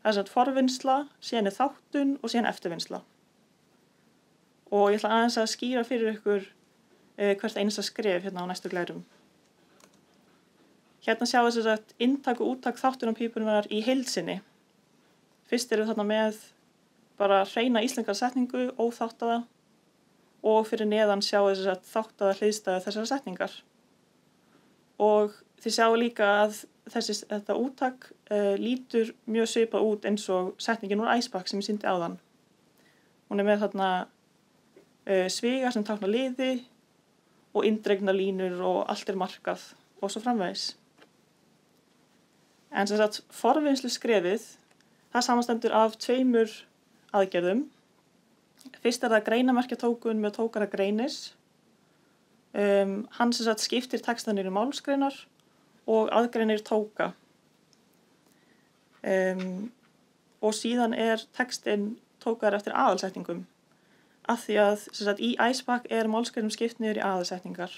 Það sem sagt forvinnsla, síðan þáttun og síðan eftirvinnsla. Og ég ætla aðeins að skýra fyrir ykkur hvert einasta skref hérna á næstu glærum. Hérna sjáum við sem sagt inntak og úttak þáttunarpípunnar í heild sinni. Fyrst erum við þarna með bara hreina íslenska setningu, óþáttaða og fyrir neðan sjáum við sem sagt þáttaða hliðstæðu þessara setningar. Og þið sjáum líka að þetta úttak lítur mjög svipað út eins og setningin úr IcePack sem ég sýndi áðan. Hún með þarna sviga sem tákna liði og indregna línur og allt markað og svo framvegis. En sem sagt forvinnslu skrefið, það samanstendur af 2 aðgerðum. Fyrst það greinamerkjatókun með tókara greinis. Hann sem sagt skiptir textanir í málsgreinar og aðgreinir tóka. Og síðan textinn tókar eftir aðalsetningum. Af því að sem sagt, í IcePack málsgreinum skipt niður í aðalsetningar.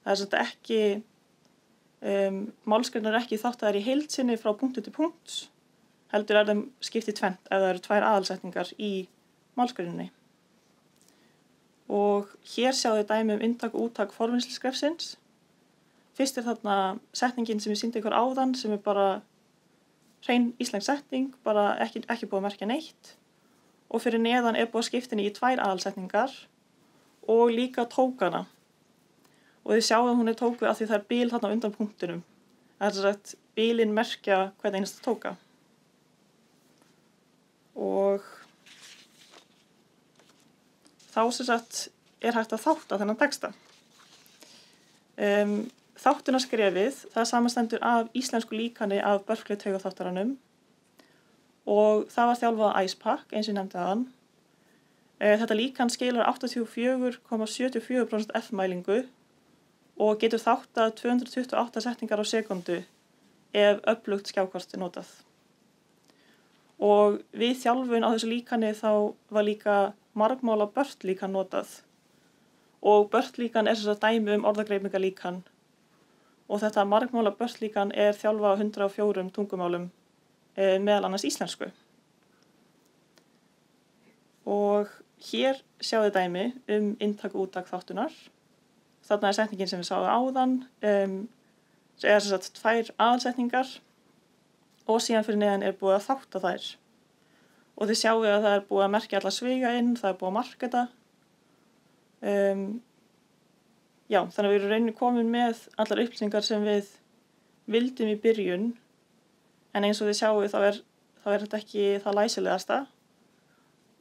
Það sem sagt ekki, málsgreinar ekki þáttaðar í heild sinni frá punktu til punkts, heldur þeim skipt í 2 ef það eru 2 aðalsetningar í málsgreininni. Og hér sjáum við dæmi inntak og úttak forvinnsluskrefsins. Fyrst þarna setningin sem ég sýndi ykkur áðan sem bara hrein íslensk setning, bara ekki búið að merkja neitt. Og fyrir neðan búið að skipta henni í 2 aðalsetningar og líka tókana. Og þið sjáum að hún tókuð af því það bil þarna undan punktunum. Það sem sagt bilin merkja hvern einasta tóka. Og þá sem sagt hægt að þátta þennan texta. Þáttunarskrefið, það samanstendur af íslensku líkani af Berkeley taugaþáttaranum. Og það var þjálfað á IcePack, eins og ég nefndi áðan. Þetta líkan skilar 84,74% F-mælingu og getur þáttað 228 setningar á sekundu ef öflugt skjákort notað. Og við þjálfun á þessu líkani þá var líka margmála BERT líkan notað. Og BERT líkan sem sagt dæmi orðagreifingarlíkan. Og þetta margmála BERT líkan þjálfað á 104 tungumálum. Meðal annars íslensku. Og hér sjáum við dæmi inntak og úttak þáttunar. Þarna setningin sem við sáum áðan, sem sagt 2 aðalsetningar og síðan fyrir neðan búið að þátta þær. Og þið sjáum að það búið að merkja alla sviga inn, það búið að marka þetta. Já, þannig að við erum rauninni komin með allar upplýsingar sem við vildum í byrjun. En eins og þið sjáu þá þetta ekki það læsilegasta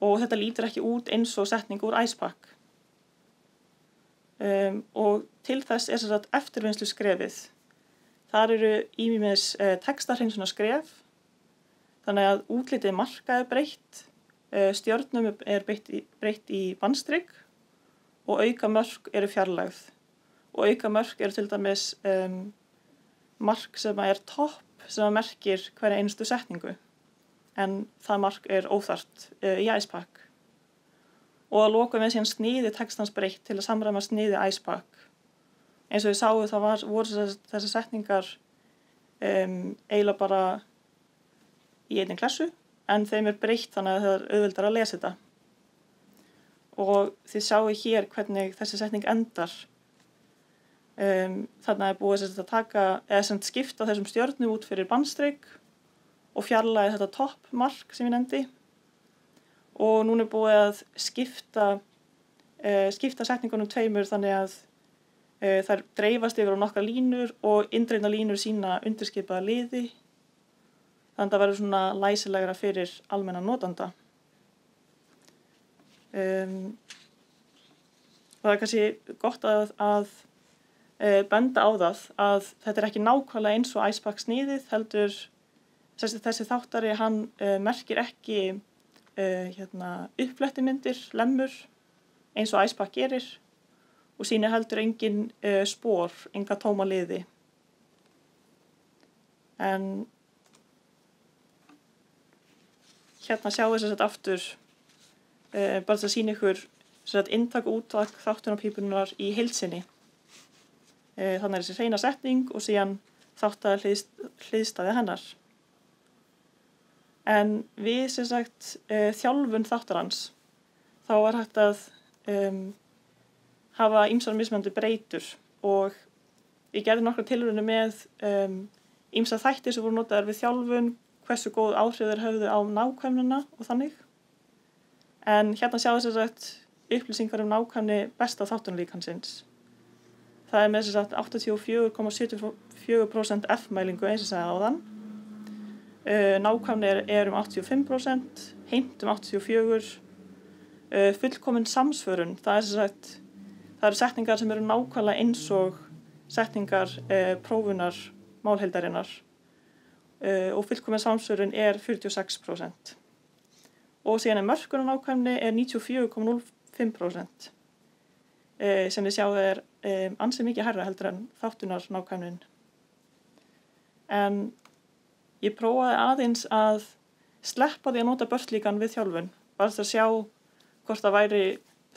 og þetta lítur ekki út eins og setning úr IcePack. Og til þess sem sagt eftirvinnslu skrefið. Þar eru ýmis textahreinsunar skref, þannig að útlitið marka breytt, stjörnum breytt í bandstrygg og auka mörk eru fjarlægð. og auka mörk eru til dæmis mark sem er topp sem merkir hverja einustu setningu en það mark er óþarft í IcePack. Og að lokum við síðan sniði textans breytt til að samræma sniði IcePack. Eins og við sáum það voru þessar setningar eiginlega bara í einni klessu en þeim er breytt þannig að það er auðveldara að lesa þetta. Og þið sjáu hér hvernig þessi setning endar. Þannig er búið að taka eða skipta þessum stjörnum út fyrir bandstrik og fjarlægi þetta toppmark sem ég nefndi og núna er búið að skipta setningunum tveimur þannig að þær dreifast yfir á nokkrar línur og indreifna línur sína undirskipaða liði þannig að það verður svona læsilegra fyrir almennan notanda. Og það er kannski gott að benda á það að þetta er ekki nákvæmlega eins og IcePack sniðið heldur þessi þáttari hann merkir ekki uppflettimyndir, lemmur eins og IcePack gerir og sýnir heldur engin spor, enga tóma liði. En hérna sjáum við aftur bara að sýna ykkur inntak og úttak þáttunarpípunar í heild sinni. Þannig er þessi hreina setning og síðan þáttara hliðstæði hennar. En við þjálfun þáttarans þá er hægt að hafa ýmsar mismunandi breytur og ég gerði nokkrar tilraunir með ýmsar þætti sem voru notaðir við þjálfun, hversu góð áhrif þeir höfðu á nákvæmnina og þannig. En hérna sjáðu upplýsingar nákvæmni besta þáttunarlíkansins. Það er með 84,74% F-mælingu eins og sagði áðan. Nákvæmni er 85%, heimt 84%, fullkomin samsvörun. Það eru setningar sem eru nákvæmlega eins og setningar prófunar málheildarinnar og fullkomin samsvörun er 46%. Og síðan mörkunar nákvæmni er 94,05%. Sem við sjáum er ansi mikið hærra heldur en þáttunar nákvæmnin. En ég prófaði aðeins að sleppa því að nota börtlíkan við þjálfun, bara til að sjá hvort það væri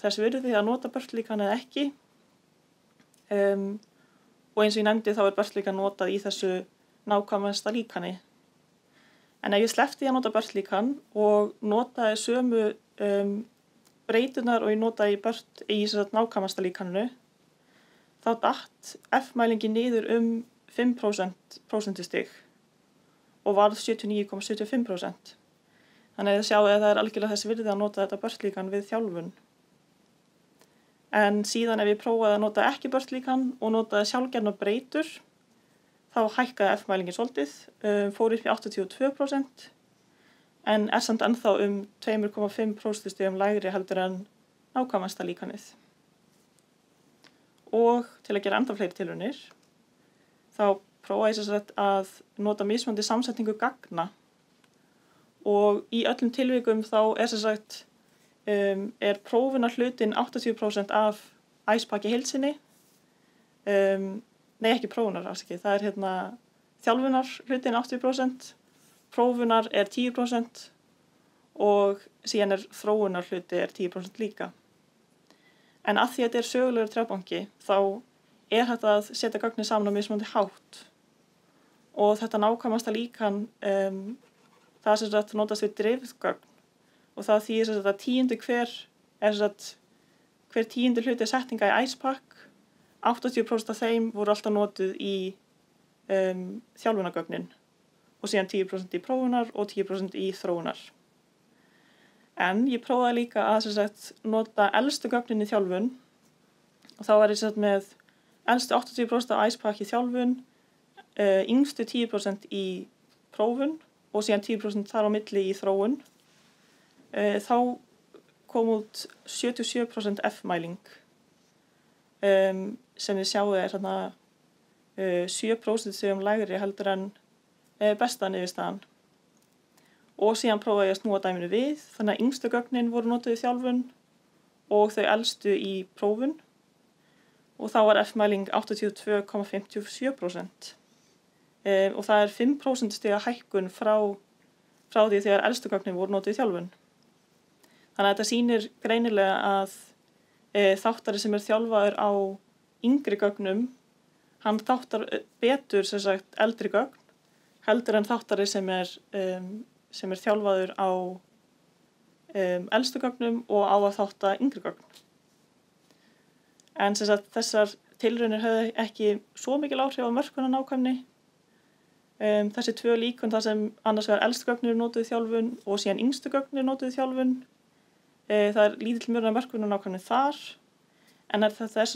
þess virði að nota börtlíkan eða ekki. Og eins og ég nefndi þá er börtlíkan notað í þessu nákvæmasta líkani. En ef ég sleppti að nota börtlíkan og notaði sömu breytunar og ég notaði í nákvæmasta líkaninu, þá datt F-mælingin niður 5% prósentustig og varð 79,75%. Þannig að þið sjáu að það er algjörlega þess virði að nota þetta börtlíkan við þjálfun. En síðan ef ég prófaði að nota ekki börtlíkan og notaði sjálfgerðnar breytur, þá hækkaði F-mælingin svolítið, fór upp í 82%, en er samt ennþá 2,5% lægri heldur en nákvæmasta líkanið. Og til að gera enda fleiri tilraunir, þá prófaði ég að nota mismunandi samsetningu gagna og í öllum tilvikum þá er prófunarhlutin 80% af IcePack í heild sinni. Nei, ekki prófunar, það er þjálfunarhlutin 80%, prófunar er 10% og síðan er þróunarhluti er 10% líka. En að því að þetta er sögulegur trjábanki þá er þetta að setja gögnin saman á mismunandi hátt. Og þetta nákvæmasta líkan það notast við dreifðgögn og það þýðir að hver tíundi hluti setninga í IcePack, 80% af þeim voru alltaf notuð í þjálfunargögnin og síðan 10% í prófunar og 10% í þróunar. En ég prófaði líka að nota elstu gögnin í þjálfun og þá var ég með elstu 80% af IcePack í þjálfun, yngstu 10% í prófun og síðan 10% þar á milli í þróun. Þá kom út 77% F-mæling sem við sjáum er 7% lægri heldur en besta niðurstaðan. Og síðan prófaði ég að snúa dæminu við, þannig að yngstu gögnin voru notuð í þjálfun og þau elstu í prófun. og þá var F-mæling 82,57%. Og það er 5% stiga hækkun frá því þegar elstu gögnin voru notuð í þjálfun. Þannig að þetta sýnir greinilega að þáttari sem þjálfaður á yngri gögnum, hann þáttar betur sem sagt eldri gögn, heldur en þáttari sem þjálfaður á elstu gögnum og á að þátta yngri gögn. En sem sagt þessar tilraunir höfðu ekki svo mikil áhrif á mörkunarnákvæmni. Þessi 2 líkön þar sem annars vegar elstu gögn eru notuð í þjálfun og síðan yngstu gögn eru notuð í þjálfun. Það er lítill munur á mörkunarnákvæmni þar, en þetta er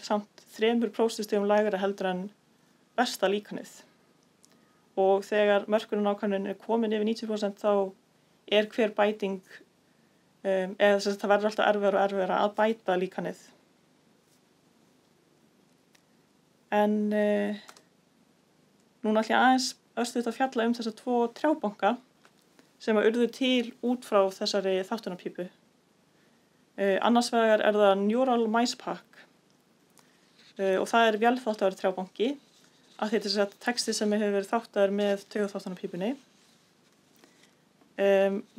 samt 3% lægra heldur en besta líkanið. Og þegar mörkunarnákvæmnin er komin yfir 90% þá er hver bæting, eða þess að það verður alltaf erfiðara og erfiðara að bæta líkanið. En núna ætla ég aðeins örstutt að fjalla þessa 2 trjábanka sem urðu til út frá þessari þáttunarpípu. Annars vegar er það Neural Mice Pack og það er vélþáttaður trjábanki að þetta er texti sem hefur verið þáttaður með taugaþáttunarpípunni.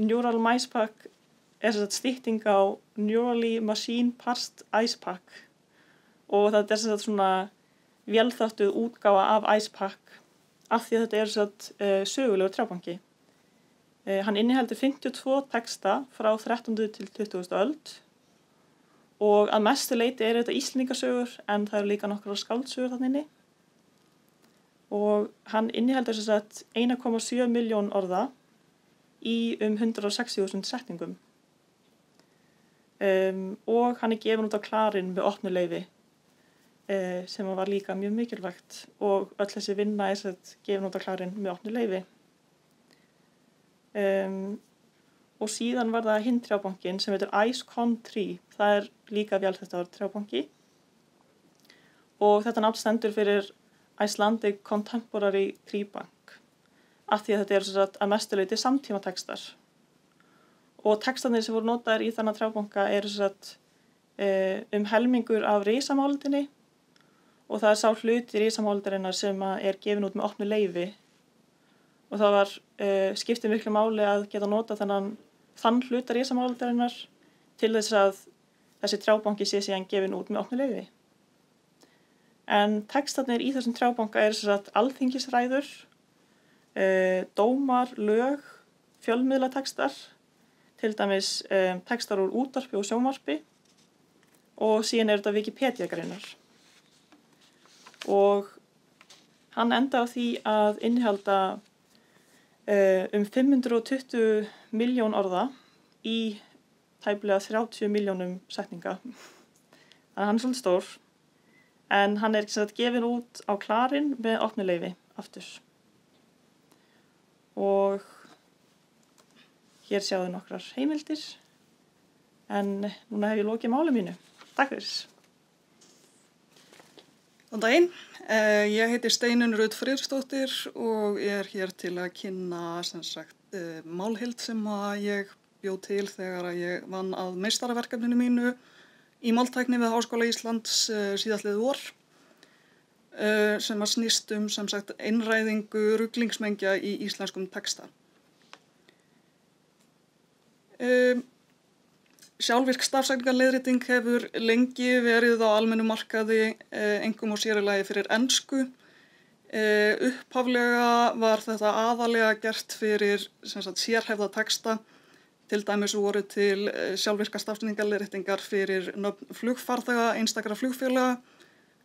Neural Mice Pack er stytting á Neurally Machine Parsed IcePack og þetta er svona vélþáttuð útgáfa af IcePack af því að þetta er sögulegur trjábanki. Hann inniheldur 52 texta frá 13. til 20. öld og að mestu leyti er þetta Íslendingasögur en það eru líka nokkrar skáldsögur þarna inni. Og hann inniheldur 1,7 milljón orða í 160.000 setningum. Og hann er gefinn út á Clarín með opnu leyfi sem var líka mjög mikilvægt og öll þessi vinna er gefinn út á Clarín með opnu leyfi. Og síðan var það hinn trjábankinn sem heitir IceCon3. Það er líka vélþáttaður trjábanki og þetta nafn stendur fyrir Icelandic Contemporary Tree Bank af því að þetta er að mestu leyti samtímatextar. Og textarnir sem voru notaðir í þennan trjábanka eru helmingur af risamáldinni og það er sá hluti risamáldarinnar sem er gefinn út með opnu leyfi. Og það var skiptið miklu máli að geta nota þann hluta risamáldarinnar til þess að þessi trjábanki sé síðan gefinn út með opnu leyfi. En textarnir í þessum trjábanka eru alþingisræður, dómar, lög, fjölmiðlatextar, til dæmis textar úr útvarpi og sjónvarpi og síðan eru þetta Wikipedia-greinar. Og hann endar á því að innihalda 520 milljón orða í tæplega 30 milljónum setninga. Þannig að hann er svolítið stór, en hann er gefinn út á Clarín með opnu leyfi aftur. Og hér sjáðu nokkrar heimildir, en núna hef ég lokið máli mínu. Takk fyrir. Góðan daginn, ég heiti Steinunn Rut Friðriksdóttir og er hér til að kynna málheild sem ég bjó til þegar ég vann að meistaraverkefninu mínu í máltækni við Háskóla Íslands síðastliðið vor sem snýst einræðingu ruglingsmengja í íslenskum texta. Sjálfvirk stafsetningarleiðrétting hefur lengi verið á almennum markaði, einkum og sér í lagi fyrir ensku. Upphaflega var þetta aðalega gert fyrir sérhæfða texta, til dæmis voru til sjálfvirka stafsetningarleiðréttingar fyrir nöfn flugfarþega einstakra flugfélaga,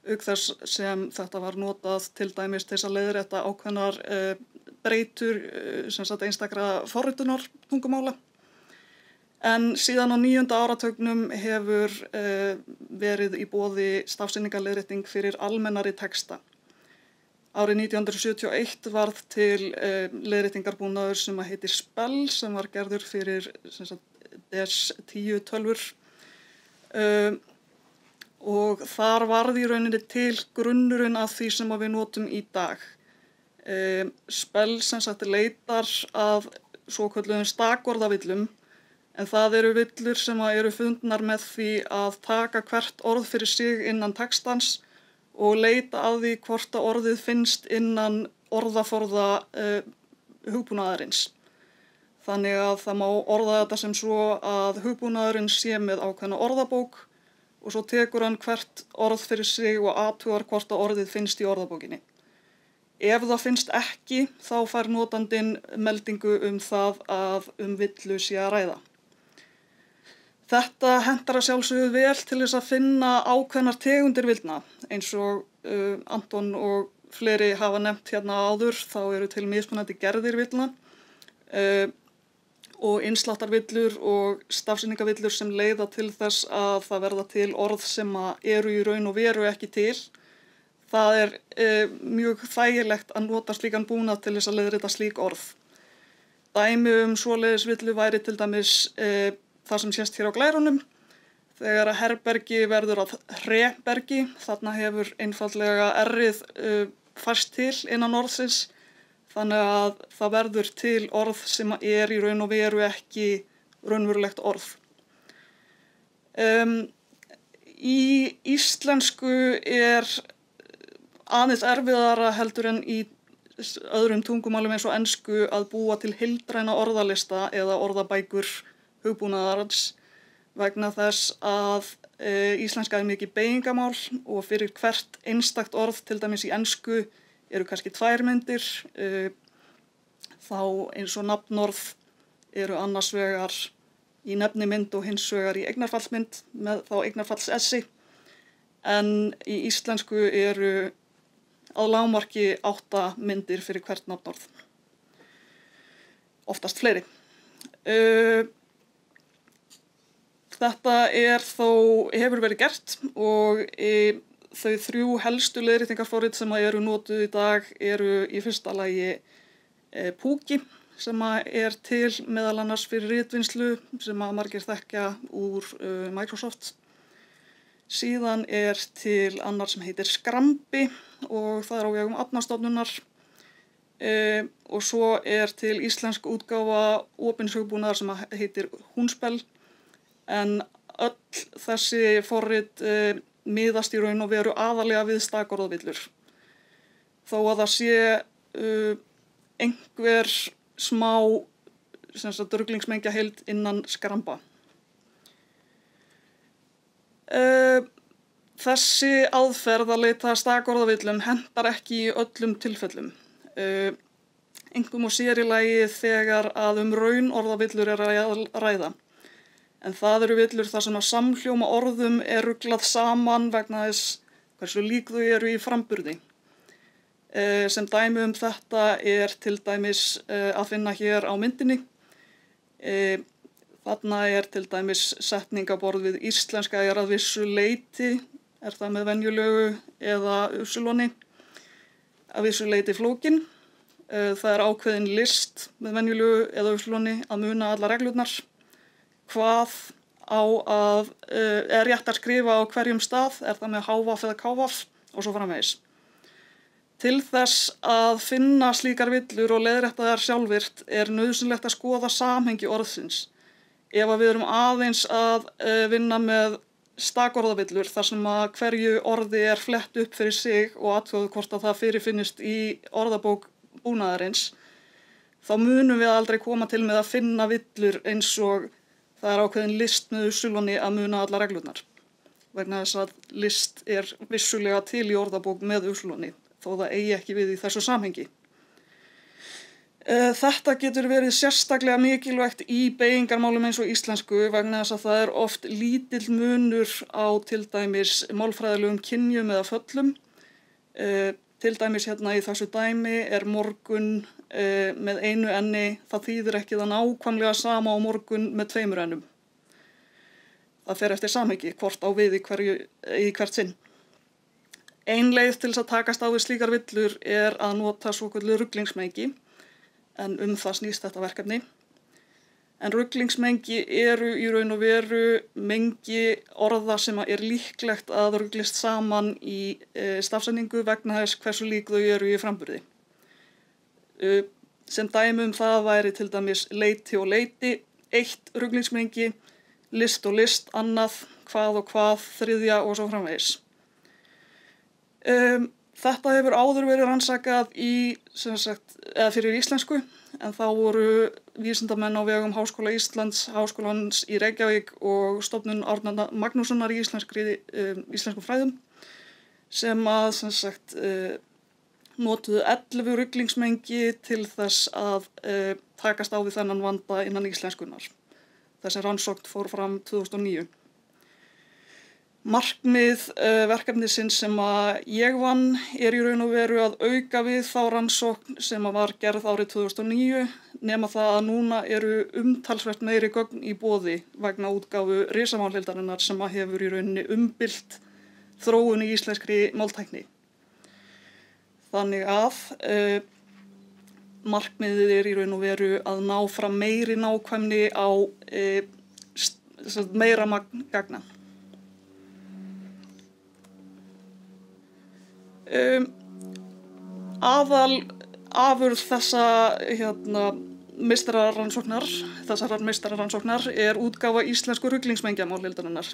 auk þess sem þetta var notað til dæmis til þess að leiðrétta ákveðnar breytur einstakra forritunar tungumála. En síðan á 9. áratugnum hefur verið í boði stafsetningarleiðrétting fyrir almennari texta. Árið 1971 varð til leiðréttingarbúnaður sem heitir Spell sem var gerður fyrir DES-10 tölvur og þar varð í rauninni til grunnurinn að því sem við notum í dag. Spell leitar að svokölluðum stakorðavillum en það eru villur sem eru fundnar með því að taka hvert orð fyrir sig innan textans og leita að því hvort að orðið finnst innan orðaforða hugbúnaðarins. Þannig að það má orða þetta sem svo að hugbúnaðurinn sé með ákveðna orðabók og svo tekur hann hvert orð fyrir sig og athugar hvort að orðið finnst í orðabókinni. Ef það finnst ekki, þá fær notandinn meldingu það að villu sé að ræða. Þetta hentar að sjálfsögðu vel til þess að finna ákveðnar tegundir villna. Eins og Anton og fleiri hafa nefnt hérna áður, þá eru til mismunandi gerðir villna og innsláttarvillur og stafsetningarvillur sem leiða til þess að það verða til orð sem eru í raun og veru ekki til. Það mjög þægilegt að nota slíkan búnað til þess að leiðrétta slík orð. Dæmi svoleiðis villu væri til dæmis það sem sést hér á glærunum. Þegar að herbergi verður að hrebergi, þarna hefur einfaldlega r-ið færst til innan orðsins. Þannig að það verður til orð sem í raun og veru ekki raunverulegt orð. Í íslensku aðeins erfiðara heldur en í öðrum tungumálum eins og ensku að búa til heildræna orðalista eða orðabækur hugbúnaðarins vegna þess að íslenska mikið beygingamál og fyrir hvert einstakt orð, til dæmis í ensku, eru kannski 2 myndir, þá eins og nafnorð eru annars vegar í nefnimynd og hins vegar í eignarfallsmynd með þá eignarfallsessi, en í íslensku eru að lágmarki 8 myndir fyrir hvert nafnorð, oftast fleiri. Þetta hefur verið gert og þau 3 helstu leiðréttingarforrit sem eru notuð í dag eru í fyrsta lagi Púki sem til meðal annars fyrir ritvinnslu sem margir þekkja úr Microsoft. Síðan til annar sem heitir Skrambi og það á vegum Árnastofnunar og svo til íslensk útgáfa opins hugbúnaðar sem heitir Húnspell, en öll þessi forrit miðast í raun og veru aðalega við stakorðavillur. Þó að það sé einhver smá ruglingsmengjaheild innan Skramba. Þessi aðferð að leita stakorðavillum hentar ekki í öllum tilfellum. Einkum og sér í lagi þegar að raunorðavillur að ræða. En það eru villur þar sem að samhljóma orðum ruglað saman vegna þess hversu lík þau eru í framburði. Sem dæmi þetta til dæmis að finna hér á myndinni. Þarna til dæmis setning á borð við íslenska að vissu leyti, það með venjulegu eða upsiloni, að vissu leyti flókin. Það ákveðin list með venjulegu eða upsiloni að muna allar reglurnar. Hvað rétt að skrifa á hverjum stað, það með hávaf eða kávaf og svo framvegis. Til þess að finna slíkar villur og leiðrétta þær sjálfvirkt nauðsynlegt að skoða samhengi orðsins. Ef við erum aðeins að vinna með stakorðavillur þar sem að hverju orði flett upp fyrir sig og athuga hvort að það fyrirfinnist í orðabók búnaðarins, þá munum við aldrei koma til með að finna villur eins og það ákveðin list með upsiloni að muna allar reglurnar. Vegna þess að list vissulega til í orðabók með upsiloni, þó það eigi ekki við í þessu samhengi. Þetta getur verið sérstaklega mikilvægt í beygingarmálum eins og íslensku vegna þess að það oft lítill munur á til dæmis málfræðilegum kynjum eða föllum. Til dæmis hérna í þessu dæmi morgun með 1 enni, það þýðir ekki það nákvæmlega sama á morgun með 2 ennum. Það fer eftir samhengi, hvort á við í hvert sinn. Ein leið til þess að takast á við slíkar villur að nota svokölluð ruglingsmengi, en það snýst þetta verkefni. En ruglingsmengi eru í raun og veru mengi orða sem líklegt að ruglist saman í stafsetningu vegna þess hversu lík þau eru í framburði. Sem dæmi það væri til dæmis leiti og leiti. eitt ruglingsmengi, list og list, annað, hvað og hvað, þriðja og svo framvegis. Þetta hefur áður verið rannsakað fyrir íslensku, en þá voru vísindamenn á vegum Háskóla Íslands, Háskólans í Reykjavík og Stofnun Árna Magnússonar í íslenskum fræðum sem að notuðu 11 ruglingsmengi til þess að takast á við þennan vanda innan íslenskunnar. Þessi rannsókn fór fram 2009. Markmið verkefnisins sem að ég vann í raun og veru að auka við þá rannsókn sem að var gerð árið 2009, nema það að núna eru umtalsvert meiri gögn í boði vegna útgáfu risamálheildarinnar sem að hefur í rauninni umbylt þróun í íslenskri máltækni. Þannig að markmiðið í raun og veru að ná fram meiri nákvæmni á meira magn gagna. Aðal afurð þessarar meistararannsóknar er útgáfa íslensku ruglingsmengjamálheildarinnar.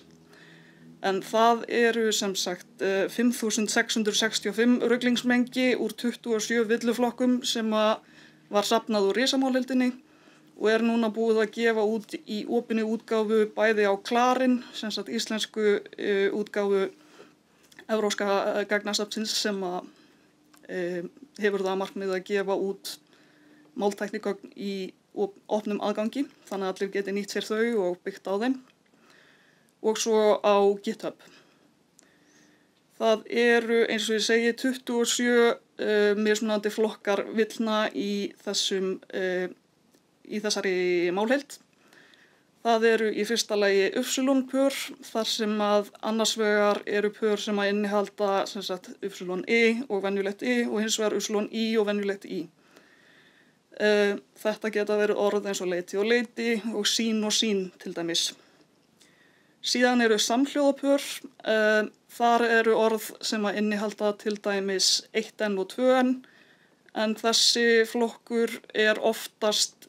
En það eru sem sagt 5.665 ruglingsmengi úr 27 villuflokkum sem var safnað úr risamálheildinni og er núna búið að gefa út í opinni útgáfu bæði á Klarin, sem sagt íslensku útgáfu Evrópska gagnasafnsins sem hefur það markmið að gefa út máltæknigögn í opnum aðgangi, þannig að allir geti nýtt sér þau og byggt á þeim, og svo á GitHub. Það eru, eins og ég segi, 27 mismunandi flokkar villna í þessari málheild. Það eru í fyrsta lagi Y-pör, þar sem að annars vegar eru pör sem að innihalda Y og venjulegt I og hins vegar Y og venjulegt I. Þetta geta verið orð eins og leiti og leiti og sín til dæmis. Síðan eru samhljóðapör, þar eru orð sem að innihalda til dæmis 1N og 2N, en þessi flokkur er oftast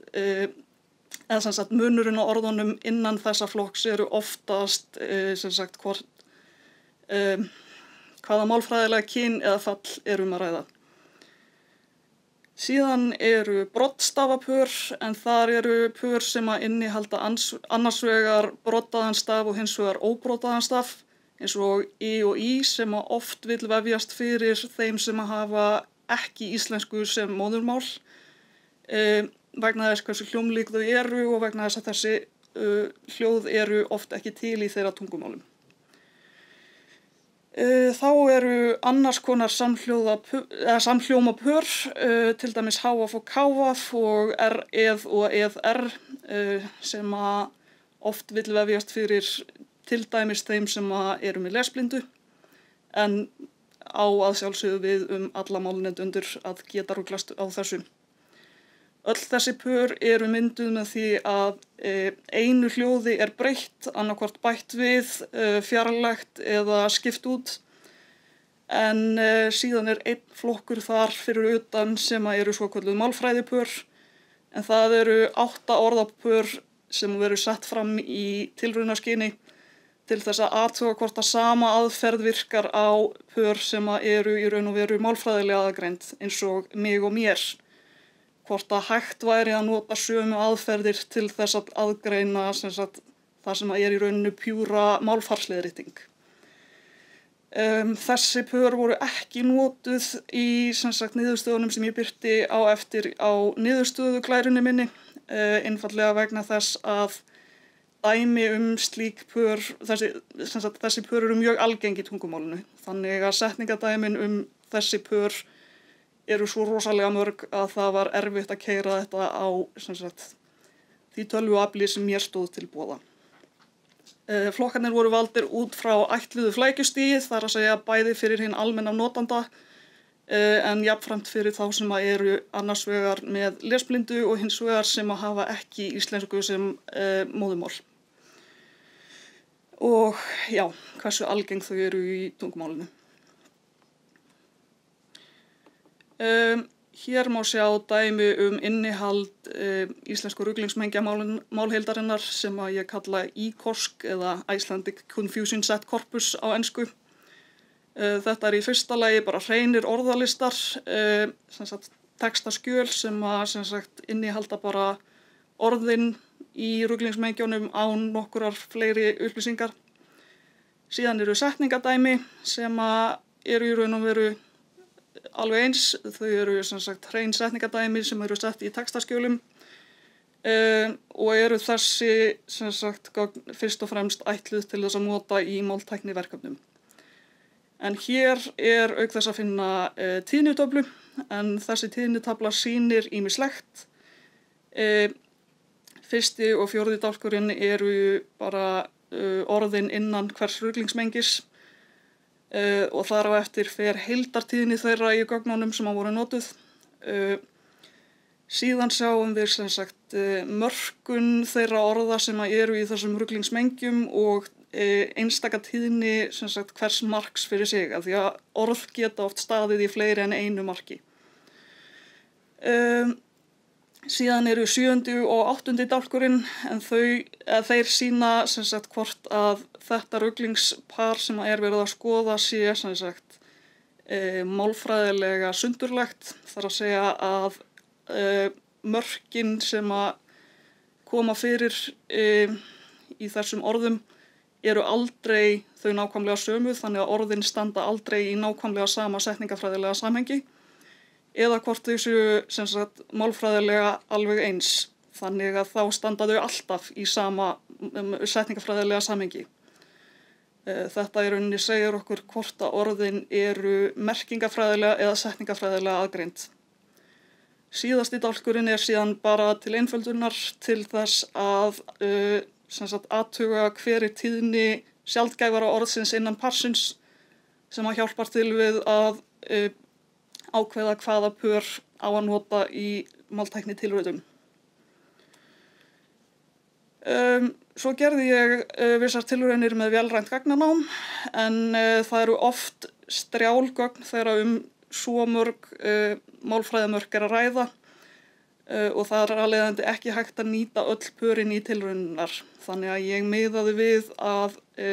munurinn á orðunum innan þessa flokks eru oftast hvaða málfræðilega kyn eða fall er að ræða. Síðan eru broddstafapör, en þar eru pör sem að innihalda annars vegar broddaðan staf og hins vegar óbroddaðan staf, eins og I og I sem að oft vill vefjast fyrir þeim sem að hafa ekki íslensku sem móðurmál, vegna þess hversu hljómlík þau eru og vegna þess að þessi hljóð eru oft ekki til í þeirra tungumálum. Þá eru annars konar samhljómapör, til dæmis HF og KF og R-eð og eð-R, sem að oft vill vefjast fyrir til dæmis þeim sem að eru með lesblindu, en á að sjálfsögðu við alla málnefnendur að geta ruglast á þessu. Öll þessi pör eru mynduð með því að einu hljóði er breytt, annaðhvort bætt við, fjarlægt eða skipt út, en síðan er einn flokkur þar fyrir utan sem eru svokölluð málfræðipör, en það eru 8 orðapör sem veru sett fram í tilraunaskyni til þess að athuga hvort að sama aðferð virkar á pör sem eru í raun og veru málfræðilega aðgreind, eins og mig og mér. Hvort að hægt væri að nota sömu aðferðir til þess að aðgreina það sem er í rauninu pjúra málfarsleiðrétting. Þessi pör voru ekki notuð í niðurstöðunum sem ég birti á eftir á niðurstöðuglærunni minni, einfaldlega vegna þess að dæmi slík pör, þessi pör eru mjög algeng í tungumálinu, þannig að setningadæmin þessi pör eru svo rosalega mörg að það var erfitt að keyra þetta á því tölvuafli sem mér stóð til boða. Flokkarnir voru valdir út frá ætluðu flækjustigi, þar að segja bæði fyrir hinn almenna notanda, en jafnframt fyrir þá sem eru annars vegar með lesblindu og hins vegar sem hafa ekki íslensku sem móðurmál. Og já, hversu algeng þau eru í tungumálinu. Hér má sjá dæmi innihald íslensku ruglingsmengja málheildarinnar sem að ég kalla ICOSC eða Icelandic Confusion Set Corpus á ensku. Þetta í fyrsta lagi bara hreinir orðalistar, textaskjöl sem að innihalda bara orðin í ruglingsmengjónum án nokkurar fleiri upplýsingar. Síðan eru setningadæmi sem að eru í raun og veru alveg eins. Þau eru hrein setningadæmi sem eru sett í textaskjölum og eru þessi fyrst og fremst ætluð til þess að nota í máltækniverkefnum. En hér auk þess að finna tíðnitöflu, en þessi tíðnitabla sýnir ýmislegt. Fyrsti og fjórði dálkurinn eru bara orðin innan hvers ruglingsmengis og þar á eftir fer heildartíðni þeirra í gögnunum sem voru notuð. Síðan sjáum við mörkun þeirra orða sem eru í þessum ruglingsmengjum og einstaka tíðni hvers marks fyrir sig, af því að orð geta oft staðið í fleiri en einu marki. Síðan eru 7. og 8. dálkurinn, en þeir sýna hvort að þetta ruglingspar sem verið að skoða sé málfræðilega sundurlegt, þar að segja að mörkin sem að koma fyrir í þessum orðum eru aldrei þau nákvæmlega sömu, þannig að orðin standa aldrei í nákvæmlega sama setningafræðilega samhengi, eða hvort þau séu málfræðilega alveg eins, þannig að þá standa þau alltaf í sama setningafræðilega samhengi. Þetta í rauninni segir okkur hvort að orðin eru merkingafræðilega eða setningafræðilega aðgreind. Síðasti dálkurinn síðan bara til einföldunar til þess að athuga hver tíðni sjaldgæfara orðsins innan parsins sem að hjálpar til við að ákveða hvaða pör á að nota í máltækni tilraunum. Svo gerði ég vissar tilraunir með vélrænt gagnanám, en það eru oft strjálgögn þegar svo mörg málfræðimörk að ræða og það af leiðandi ekki hægt að nýta öll pörin í tilrauninnar. Þannig að ég miðaði við að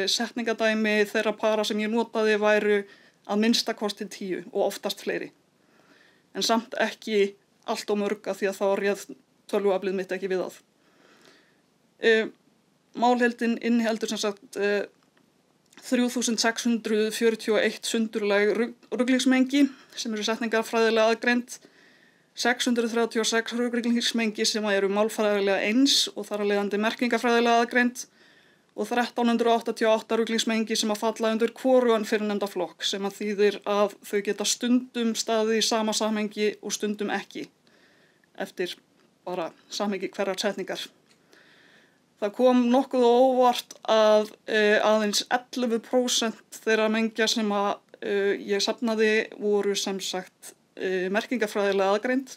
setningadæmi þeirra para sem ég notaði væru að minnsta kosti 10 og oftast fleiri. En samt ekki allt og mörg af því að þá réð tölvuaflið mitt ekki við það. Málheildin inniheldur 3641 sundurleg ruglingsmengi sem eru setningarfræðilega aðgreind, 636 ruglingsmengi sem eru málfræðilega eins og þar af leiðandi merkingafræðilega aðgreind og 1388 ruglingsmengi sem að falla undir hvorugan fyrrnefnda flokk, sem að þýðir að þau geta stundum staðið í sama samhengi og stundum ekki, eftir bara samhengi hverrar setningar. Það kom nokkuð á óvart að aðeins 11% þeirra mengja sem að ég safnaði voru merkingafræðilega aðgreind,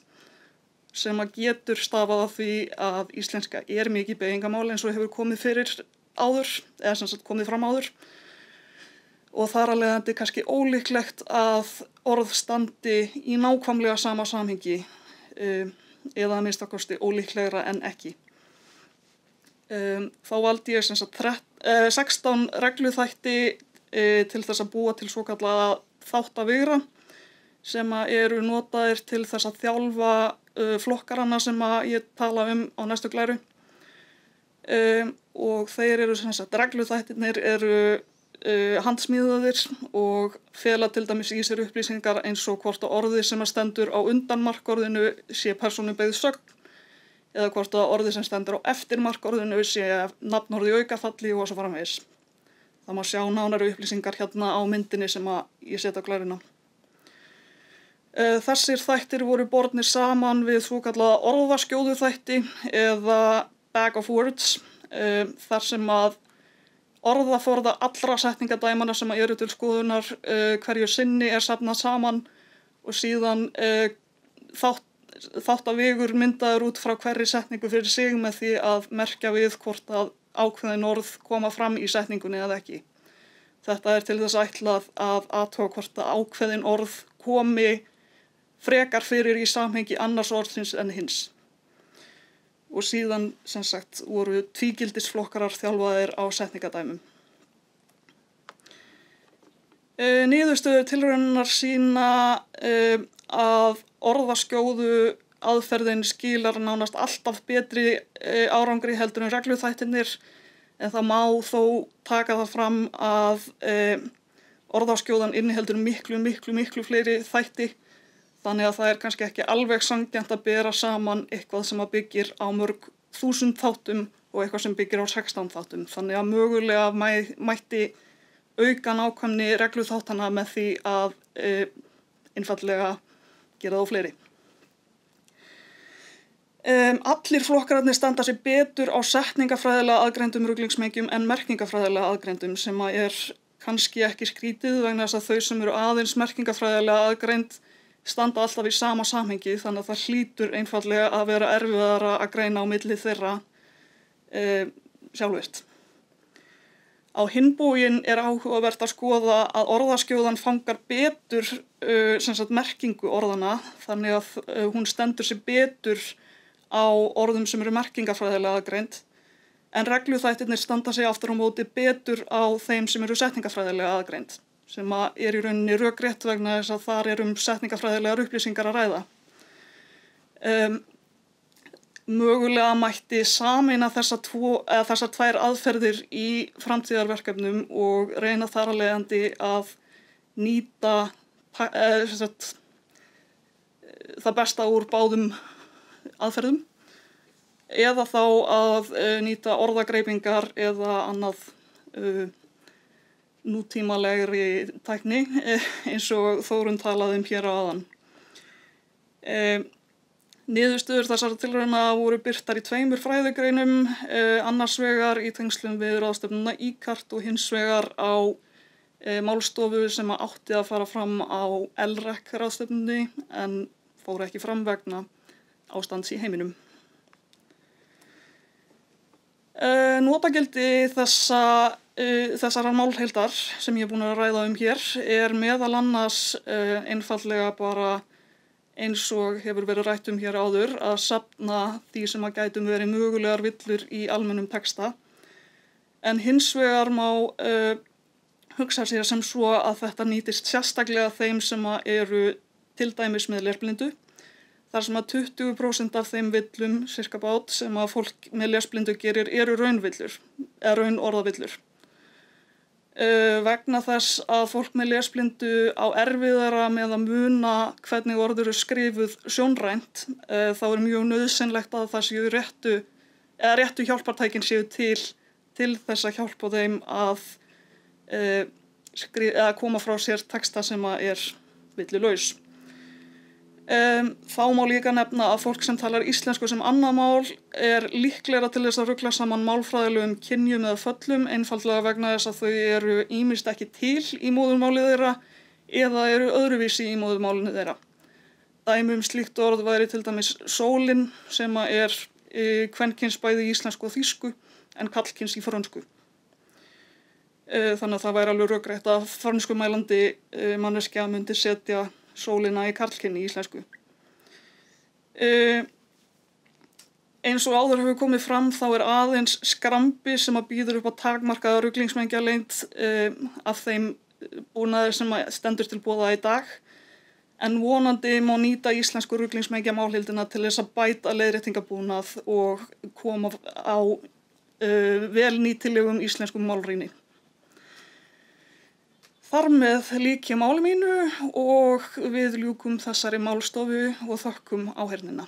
sem að getur stafað af því að íslenska mikið beygingamál eins og hefur komið fyrir áður, eða komið fram áður. Og þar af leiðandi kannski ólíklegt að orð standi í nákvæmlega sama samhengi, eða að minnsta kosti ólíklegra en ekki. Þá valdi ég 16 regluþætti til þess að búa til svokallaða þáttavigra sem eru notaðir til þess að þjálfa flokkarana sem ég tala á næstu glæru. Og þeir eru regluþættirnir eru handsmíðaðir og fela til dæmis í sér upplýsingar eins og hvort að orðið sem stendur á undan markorðinu sé persónubeygð sögn, eða hvort að orðið sem stendur á eftir markorðinu sé nafnorð í aukafalli og svo framvegis. Það má sjá nánari upplýsingar hérna á myndinni sem ég set á glæruna. Þessir þættir voru bornir saman við svokallaða orðaskjóðuþætti eða bag of words, þar sem að orðaforða allra setningadæmana sem eru til skoðunar hverju sinni safnað saman og síðan þáttavegur myndaður út frá hverri setningu fyrir sig með því að merkja við hvort að ákveðin orð koma fram í setningunni eða ekki. Þetta til þess ætlað að athuga hvort að ákveðin orð komi frekar fyrir í samhengi annars orðsins en hins. Og síðan, sem sagt, voru tvígildisflokkarar þjálfaðir á setningadæmum. Niðurstöður tilraunarinnar sýna að orðaskjóðu aðferðin skilar nánast alltaf betri árangri heldur en regluþættirnir, en það má þó taka það fram að orðaskjóðan inniheldur miklu fleiri þætti, þannig að það er kannski ekki alveg sanngjarnt að bera saman eitthvað sem að byggir á mörg þúsund þáttum og eitthvað sem byggir á 16 þáttum. Þannig að mögulega mætti auka nákvæmni regluþáttana með því að einfaldlega gera þá fleiri. Allir flokkararnir standa sig betur á setningafræðilega aðgreindum ruglingsmengjum en merkingafræðilega aðgreindum, sem er kannski ekki skrítið vegna þess að þau sem eru aðeins merkingafræðilega aðgreind standa alltaf í sama samhengi, þannig að það hlýtur einfaldlega að vera erfiðara að greina á milli þeirra sjálfvirkt. Á hinn bóginn er áhugavert að skoða að orðaskjóðan fangar betur merkingu orðana, þannig að hún stendur sig betur á orðum sem eru merkingafræðilega aðgreind, en regluþættirnir standa sig aftur á móti betur á þeim sem eru setningafræðilega aðgreind, sem er í rauninni rökrétt vegna þess að þar er setningafræðilegar upplýsingar að ræða. Mögulega mætti sameina þessar tvær aðferðir í framtíðarverkefnum og reyna þar af leiðandi að nýta það besta úr báðum aðferðum, eða þá að nýta orðagreipingar eða annað nútímalegri tækni eins og Þórunn talaði hér áðan. Niðurstöður þessara tilrauna voru birtar í 2 fræðigreinum, annars vegar í tengslum við ráðstefnuna ICART og hins vegar á málstofu sem átti að fara fram á LREC ráðstefnunni en fór ekki fram vegna ástands í heiminum. Notagildi þessarar málheildar sem ég er búin að ræða hér er meðal annars einfaldlega bara eins og hefur verið rætt hér áður, að safna því sem að gætum verið mögulegar villur í almennum texta. En hins vegar má hugsa sér sem svo að þetta nýtist sérstaklega þeim sem eru til dæmis með lesblindu, þar sem að 20% af þeim villum, cirka bát, sem að fólk með lesblindu gerir eru raunvillur, eða raunorðavillur. Vegna þess að fólk með lesblindu á erfiðara með að muna hvernig orð eru skrifuð sjónrænt, þá er mjög nauðsynlegt að það séu réttu hjálpartækin séu til þess að hjálpa þeim að koma frá sér texta sem er villulaus. Þá má líka nefna að fólk sem talar íslensku sem annað mál er líklegra til þess að rugla saman málfræðilegum kynjum eða föllum, einfaldlega vegna þess að þau eru ýmist ekki til í móðurmáli þeirra eða eru öðruvísi í móðurmálinu þeirra. Dæmi slíkt orð væri til dæmis sólin sem er kvenkyns bæði í íslensku og þýsku en karlkyns í frönsku. Þannig að það væri alveg rökrétt að frönskumælandi manneskja myndi setja sólina í karlkynni í íslensku. Eins og áður hefur komið fram þá er aðeins skrambi sem að býður upp á takmarkaða ruglingsmengjulengd af þeim búnaði sem stendur til boða í dag, en vonandi má nýta íslensku ruglingsmengja málheildina til þess að bæta leiðréttingabúnað og koma á vel nýtilegum íslenskum málrýni. Þar með lýk ég máli mínu og við ljúkum þessari málstofu og þökkum áheyrnina.